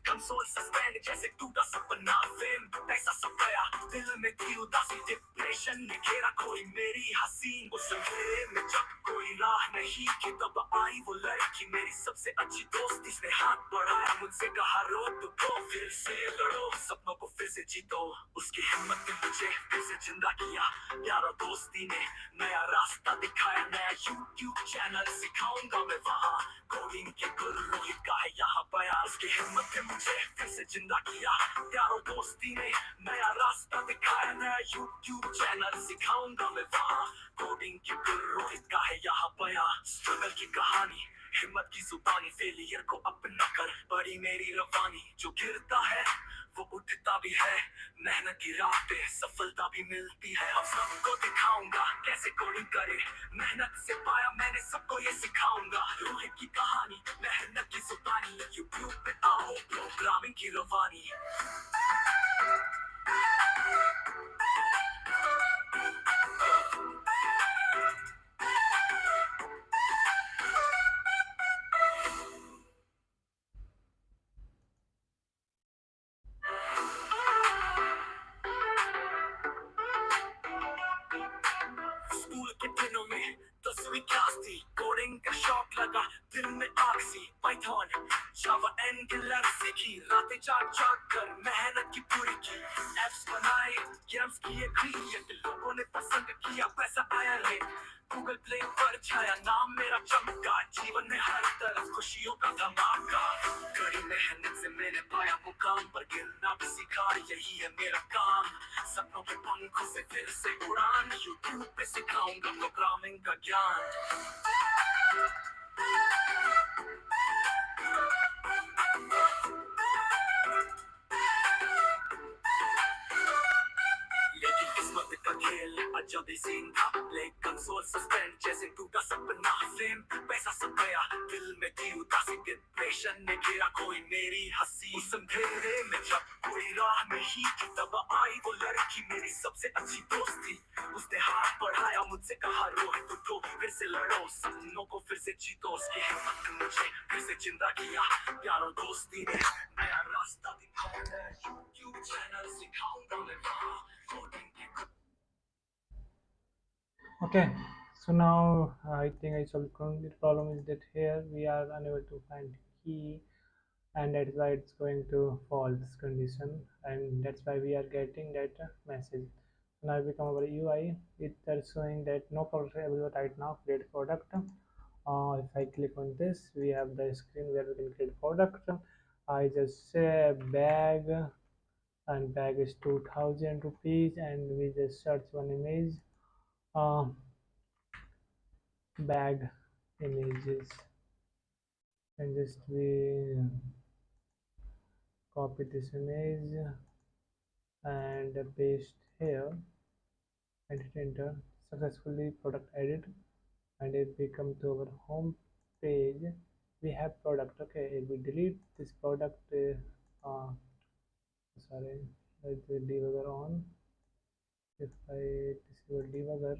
कंसोल सस्पेंड जैसे टूटा सपना फेम ऐसा सब गया दिल में थी उदासी डिप्रेशन ने घेरा कोई मेरी हसीन उस अंधेरे में जब कोई राह नहीं कि तब आई वो लड़की मेरी सबसे अच्छी दोस्त जिसने हाथ बढ़ाया मुझसे कहा रो तो फिर से लड़ो सपनों को फिर से जीतो उसकी हिम्मत ने मुझे फिर से जिंदा किया यारा दोस्ती ने नया रास्ता दिखाया नया यूट्यूब चैनल सिखाऊंगा मैं वहाँ कोडिंग के गुरु रोहित का है यहाँ पाया उसकी हिम्मत ने मुझे फिर से जिंदा किया प्यारो दोस्ती ने नया रास्ता दिखाया नया यूट्यूब चैनल सिखाऊंगा मैं वहाँ कोडिंग की रोहित का है यहाँ बया स्ट्रगल की कहानी हिम्मत की जुबानी फेलियर को अपना कर बड़ी मेरी रवानी जो गिरता है वो उठता भी है मेहनत की राह पे सफलता भी मिलती है हम सबको दिखाऊंगा कैसे कोडिंग करे मेहनत से पाया मैंने सबको ये सिखाऊंगा रोहित की कहानी मेहनत की जुबानी यूट्यूब पे आओ प्रोग्रामिंग की रवानी स्कूल के दिनों में 10वीं क्लास थी कोडिंग का शौक लगा दिल में आग सी पाइथन जावा एंगुलर सीखी रातें जाग जाग कर मेहनत की पूरी की एप्स बनाए गेम्स किए क्रिएट लोगों ने पसंद किया पैसा आया रे गूगल प्ले पर छाया नाम मेरा चमका जीवन में हर तरफ खुशियों का धमाका कड़ी मेहनत से मैंने पाया मुकाम पर गिरना भी सीखा यही है मेरा काम सपनों के पंखों से फिर से उड़ान यूट्यूब पे सिखाऊंगा प्रोग्रामिंग का ज्ञान लेकिन किस्मत का खेल अजब ही सीन था प्ले कंसोल सस्पेंड जैसे टूटा सपना फ्लेम पैसा सब गया दिल में थी उदासी डिप्रेशन ने घेरा कोई मेरी हंसी उस अंधेरे में जब कोई राह में ही तब आई वो लड़की मेरी सबसे अच्छी दोस्त थी उसने हाथ बढ़ाया मुझसे कहा रोहित उठो फिर से लड़ो सपनों को फिर से जीतो उसकी हिम्मत ने मुझे फिर से जिंदा किया प्यारो दोस्ती ने नया रास्ता दिखाया यूट्यूब चैनल सिखाऊंगा मैं वहाँ कोडिंग की Okay, so now I think I solved the problem is that here we are unable to find key, and that's why it's going to false condition, and that's why we are getting that message. Now we come over UI, it's showing that no product available right now, create product. If I click on this, we have the screen where we can create product. I just say bag, and bag is 2000 rupees, and we just search one image. Uh, Bag images, and just we copy this image and paste here, edit, enter, successfully product edit, and it become to our home page. We have product. Okay, if we delete this product, sorry, let the debugger on. If I disable debugger,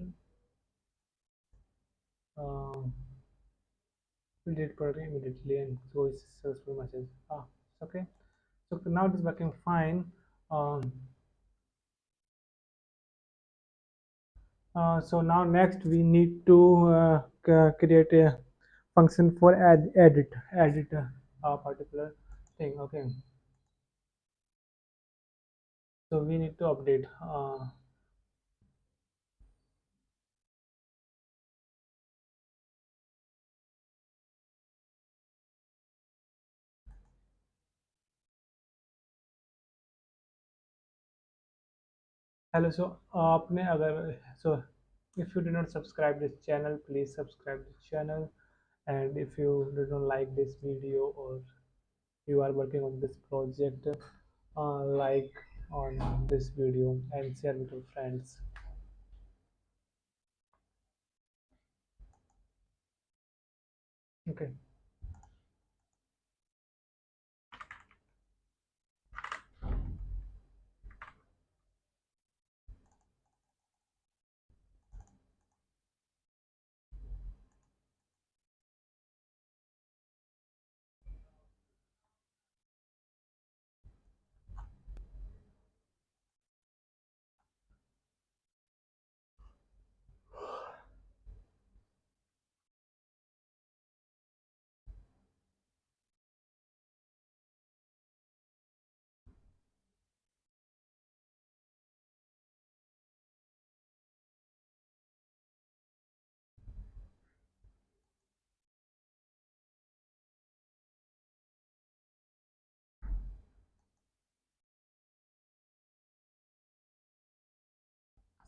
uh, we'll delete product immediately and so it's successful message. Okay, so now it is working fine. um, so now next we need to create a function for edit a particular thing. Okay, so we need to update hello. So आपने अगर so if you do not subscribe this channel, please subscribe this channel, and if you do not like this video or you are working on this project, like on this video and share with your friends. Okay.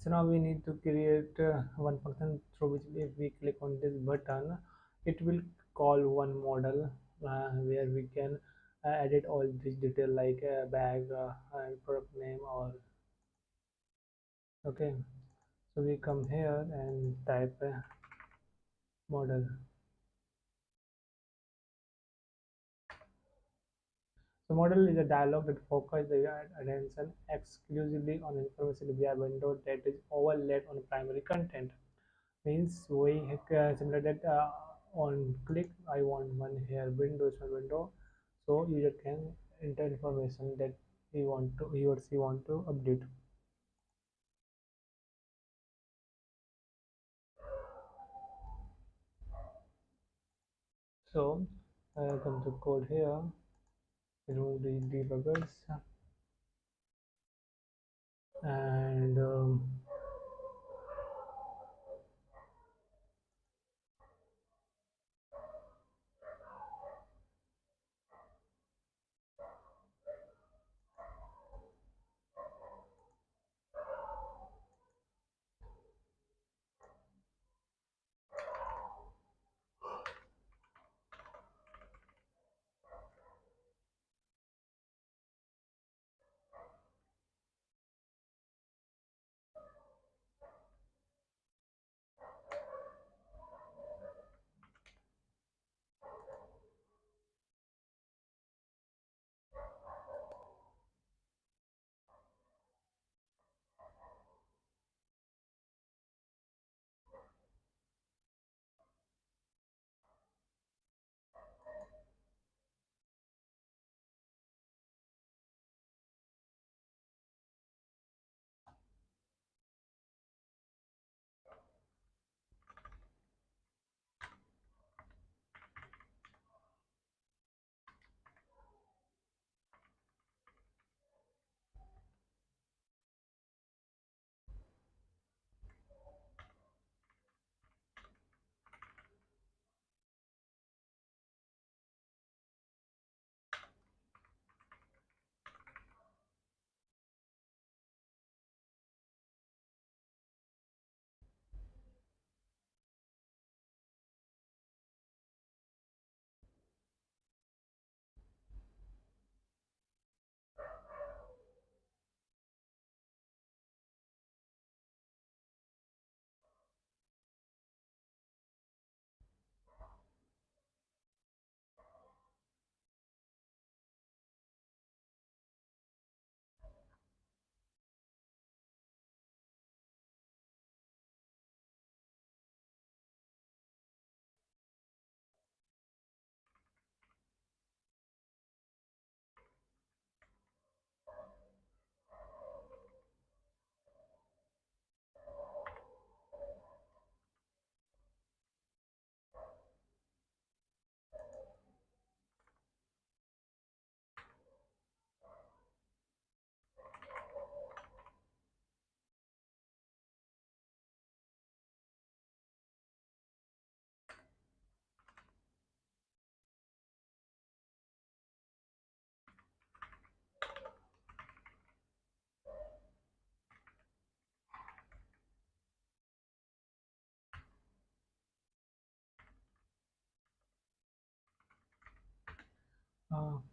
So now we need to create one function through which if we click on this button, it will call one model where we can edit all this detail like bag and product name or okay. So we come here and type model. So model is a dialog that focuses the attention exclusively on information via window that is overlaid on primary content. Means we similar that on click I want one here window, so user can enter information that he or she want to update. So come to code here, remove the debuggers and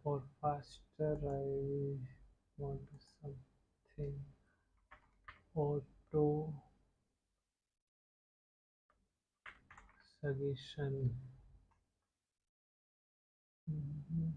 for faster I want something auto suggestion. Mhm.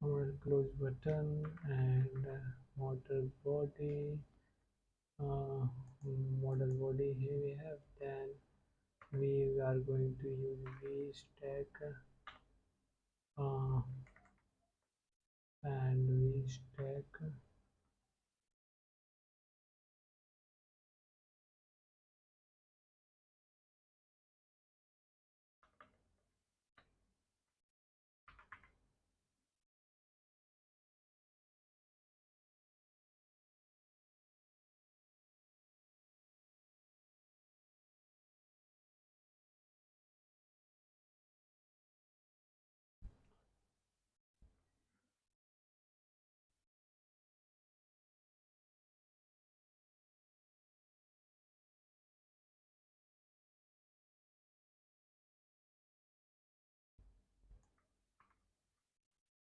model close button and model body, uh, model body here we have. Then we are going to use v stack uh, and v stack.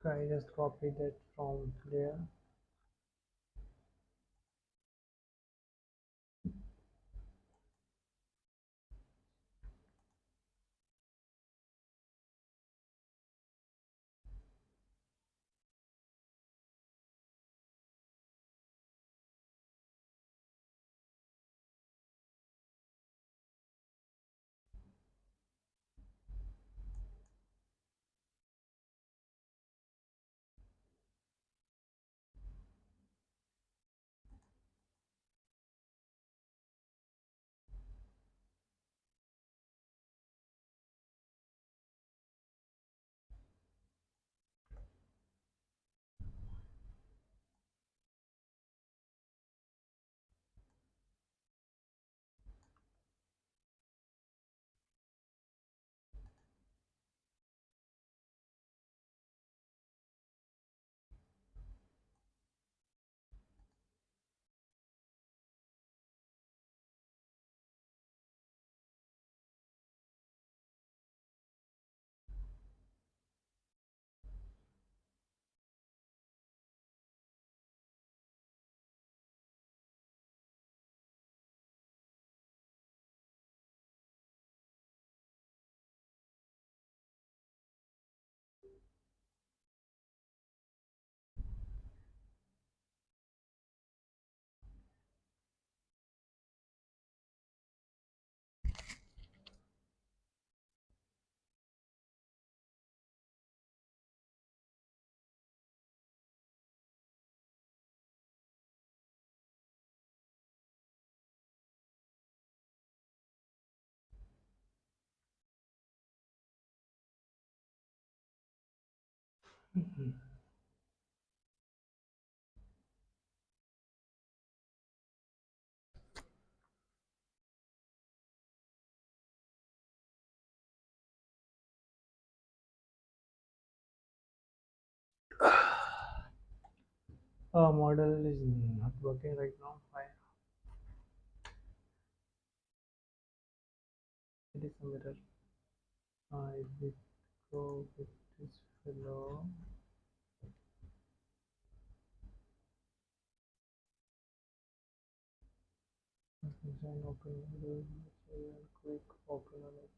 I just copy that from there. Model is not working right now. Why? It is some error. If we go with this fellow, design open model, quick open on it.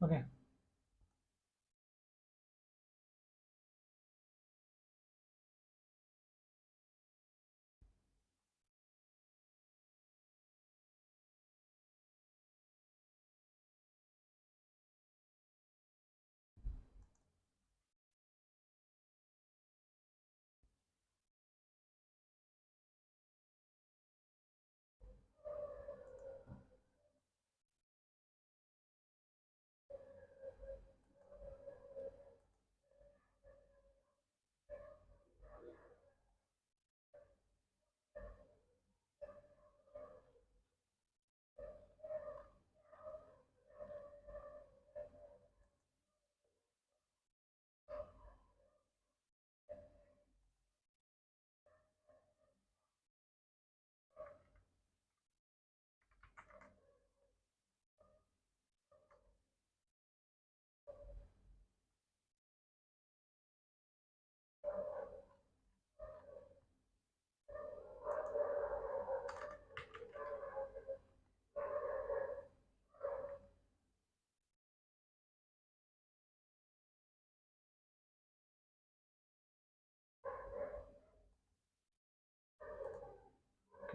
Okay.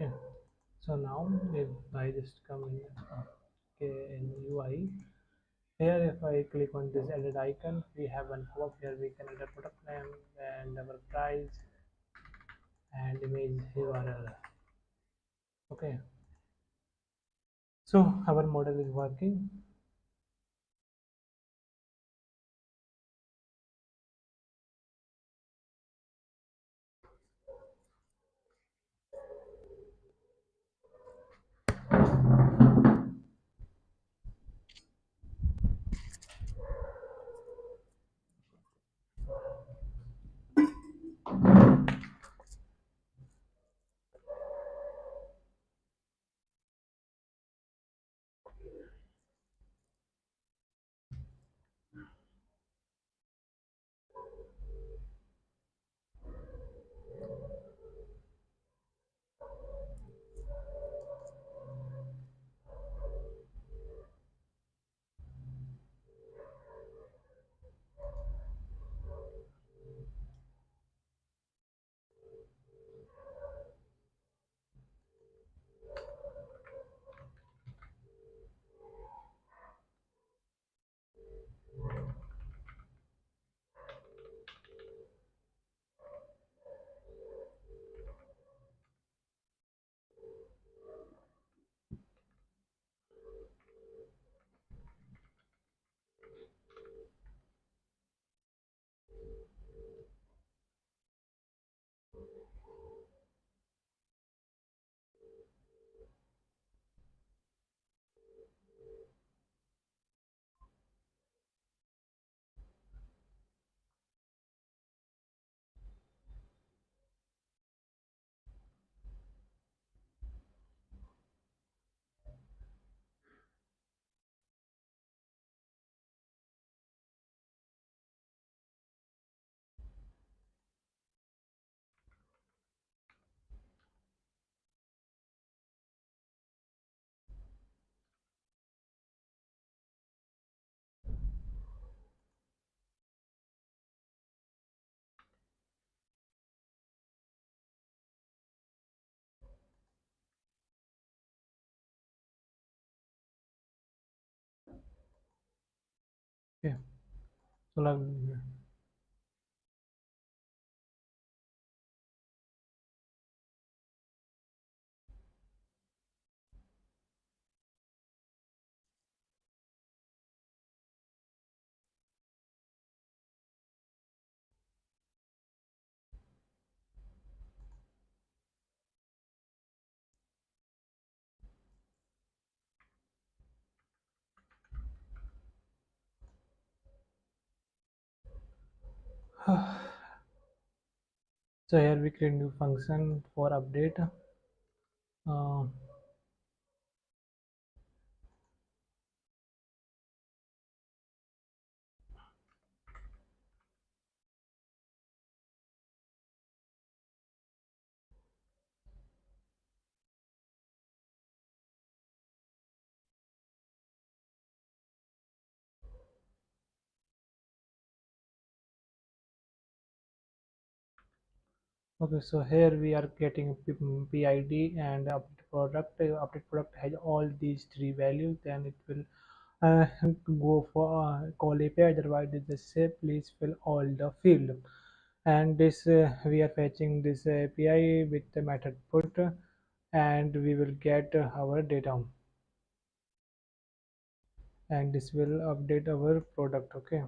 Okay. So now if I just come in, okay, in UI, here if I click on this edit icon, we have one pop-up here. We can enter product name and our price and image URL. Okay. So our model is working. Okay. So like, so here we create new function for update. Uh, Okay, so here we are getting PID and update product. Update product has all these three values. Then it will uh, go for call API. Otherwise, it just say please fill all the field. And this we are fetching this API with the method put, and we will get our data, and this will update our product. Okay.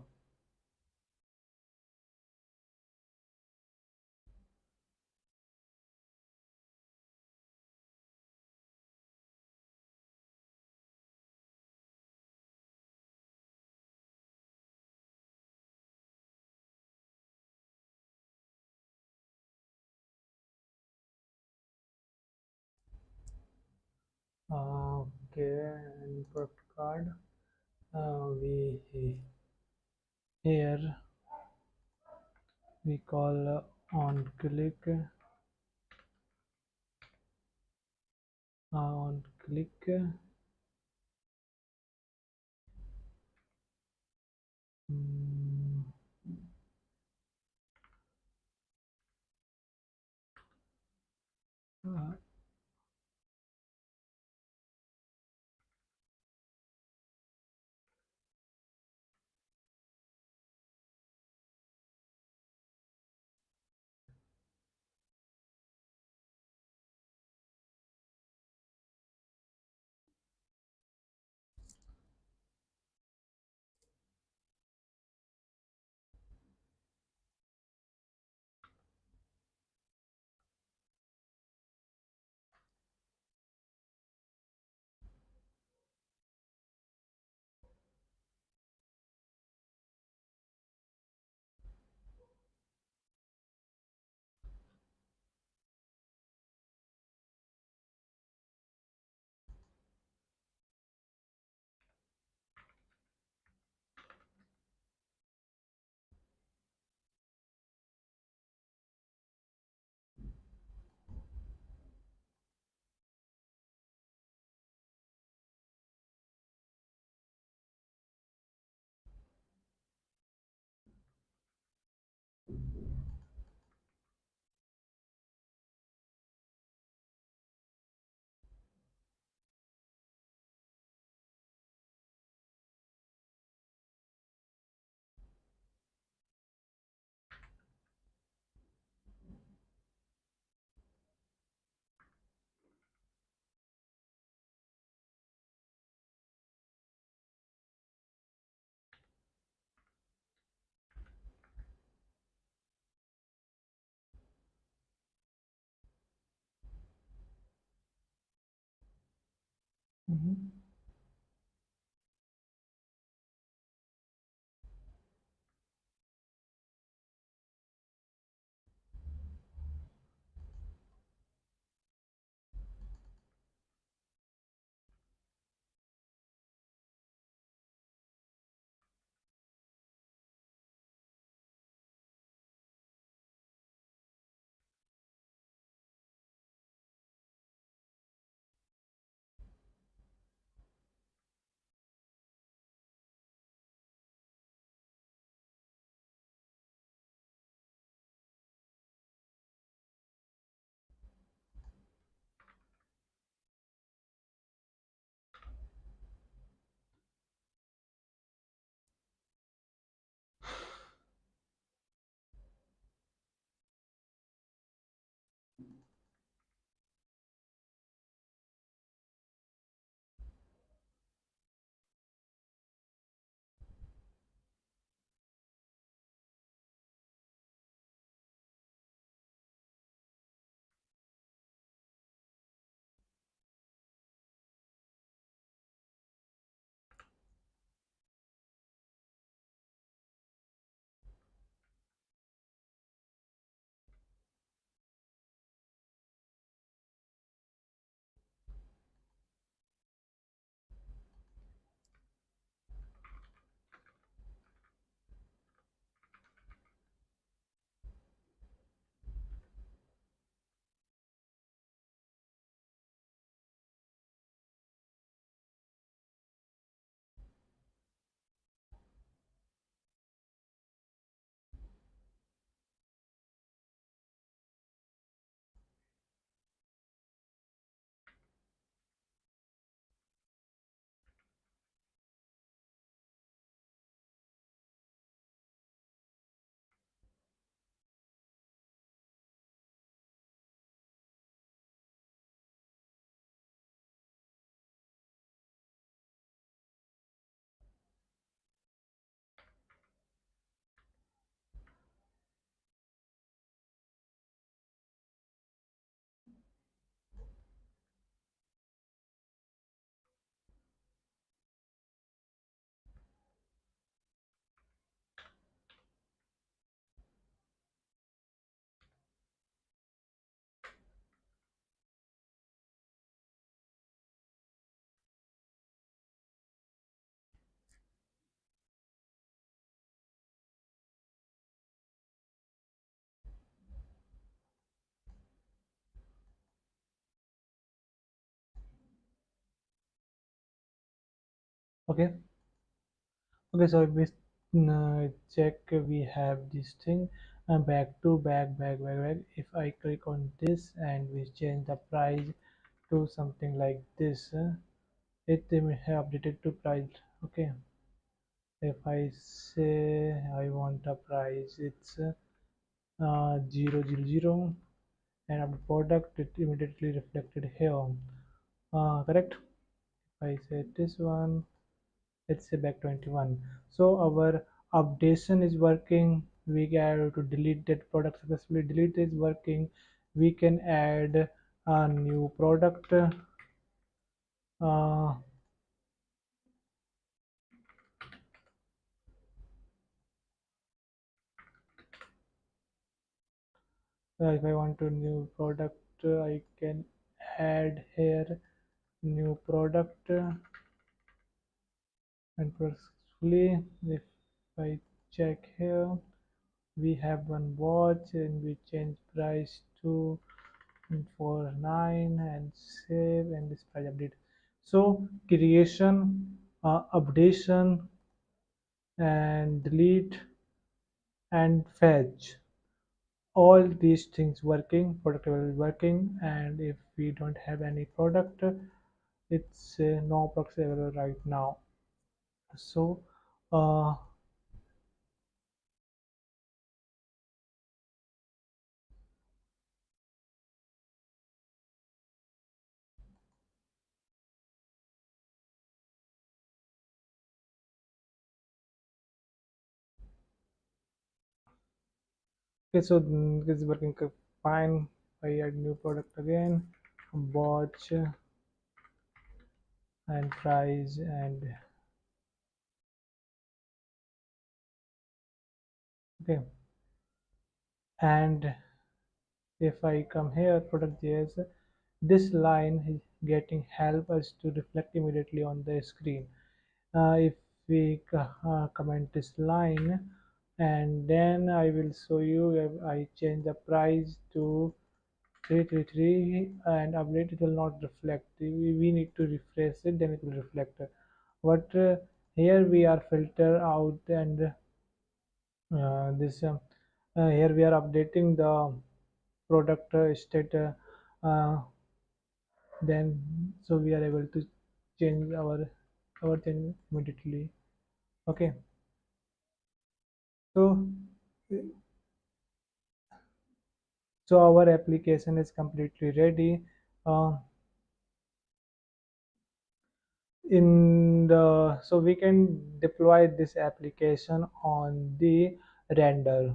Okay, and product card. We here we call on click mm, uh, mhm. Okay. Okay, so we check, we have this thing, back to back. If I click on this and we change the price to something like this, it may have updated to price. Okay, if I say I want a price, it's 000, and of the product it immediately reflected here. Correct. If I say this one, let's say back 21. So our updation is working. We have to delete that product successfully. Delete is working. We can add a new product. uh, if I want to new product, I can add here new product, and successfully, if I check here, we have one watch and we change price to 49 and save, and this price update. So creation, updation, and delete and fetch, all these things working, product level is working. And if we don't have any product, it's no product available right now. So uh, okay, so this is working fine. I add new product again, watch and price, and okay. And if I come here, product.js, this line is getting help us to reflect immediately on the screen. If we comment this line, and then I will show you, if I change the price to 333 and update, it will not reflect. We need to refresh it, then it will reflect. But here we are filter out, and this here we are updating the product state, uh, then so we are able to change our change immediately. Okay, so our application is completely ready. uh, in the so we can deploy this application on the render.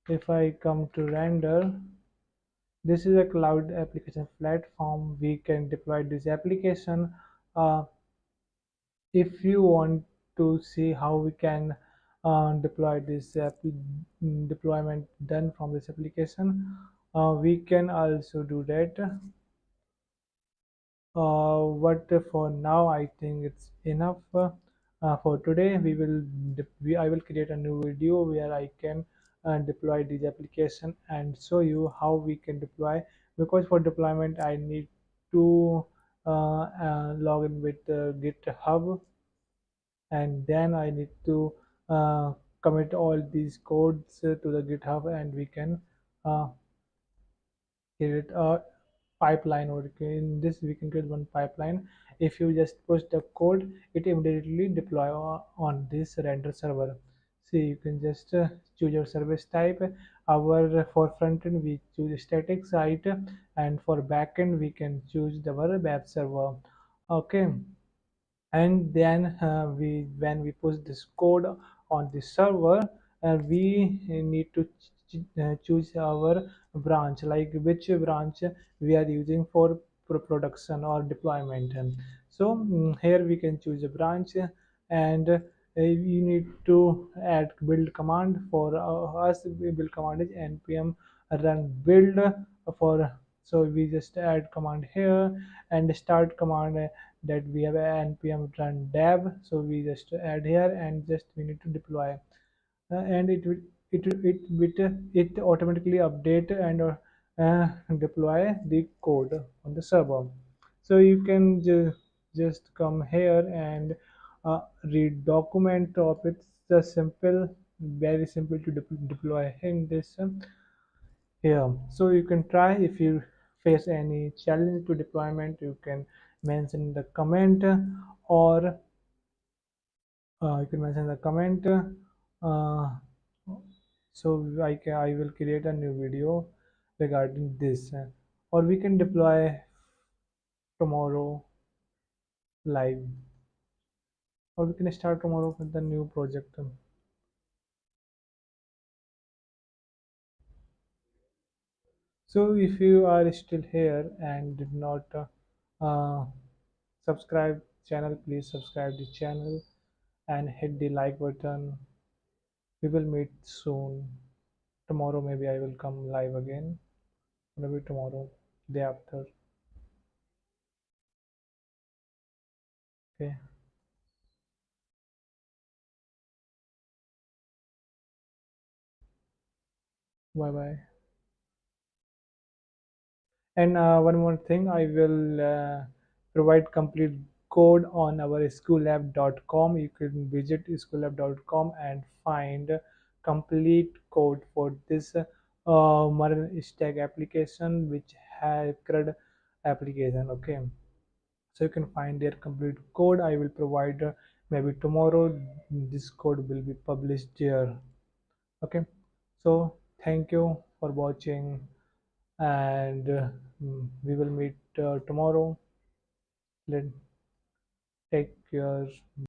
If I come to render, this is a cloud application platform. We can deploy this application. uh, if you want to see how we can deploy this deployment done from this application, we can also do that. But for now I think it's enough. For today, I will create a new video where I can deploy this application and show you how we can deploy, because for deployment I need to log in with GitHub, and then I need to uh, commit all these codes to the GitHub, and we can uh, create a pipeline. Or in this we can create one pipeline. If you just push the code, it immediately deploy on this render server. See, you can just choose your service type. Our for front end we choose static site, and for backend we can choose our web server. Okay, and then when we push this code on the server, we need to choose our branch, like which branch we are using for production or deployment. And so here we can choose a branch, and you need to add build command. For us, build command is npm run build. For so we just add command here, and start command, that we have a npm run dev, so we just add here, and just we need to deploy. And it automatically update and deploy the code on the server. So you can just come here and read document of it's just simple, very simple to deploy in this here. So you can try. If you face any challenge to deployment, you can mention the comment, or you can mention the comment. So I will create a new video regarding this, or we can deploy tomorrow live, or we can start tomorrow with the new project. So if you are still here and did not uh, subscribe channel, please subscribe the channel and hit the like button. We will meet soon. Tomorrow maybe I will come live again. Maybe tomorrow, day after. Okay. Bye bye. And one more thing, I will provide complete code on our schoolab.com. You can visit schoolab.com and find complete code for this MERN stack application, which has CRUD application. Okay, so you can find their complete code. I will provide maybe tomorrow. This code will be published there. Okay, so thank you for watching, and we will meet tomorrow. Let take care.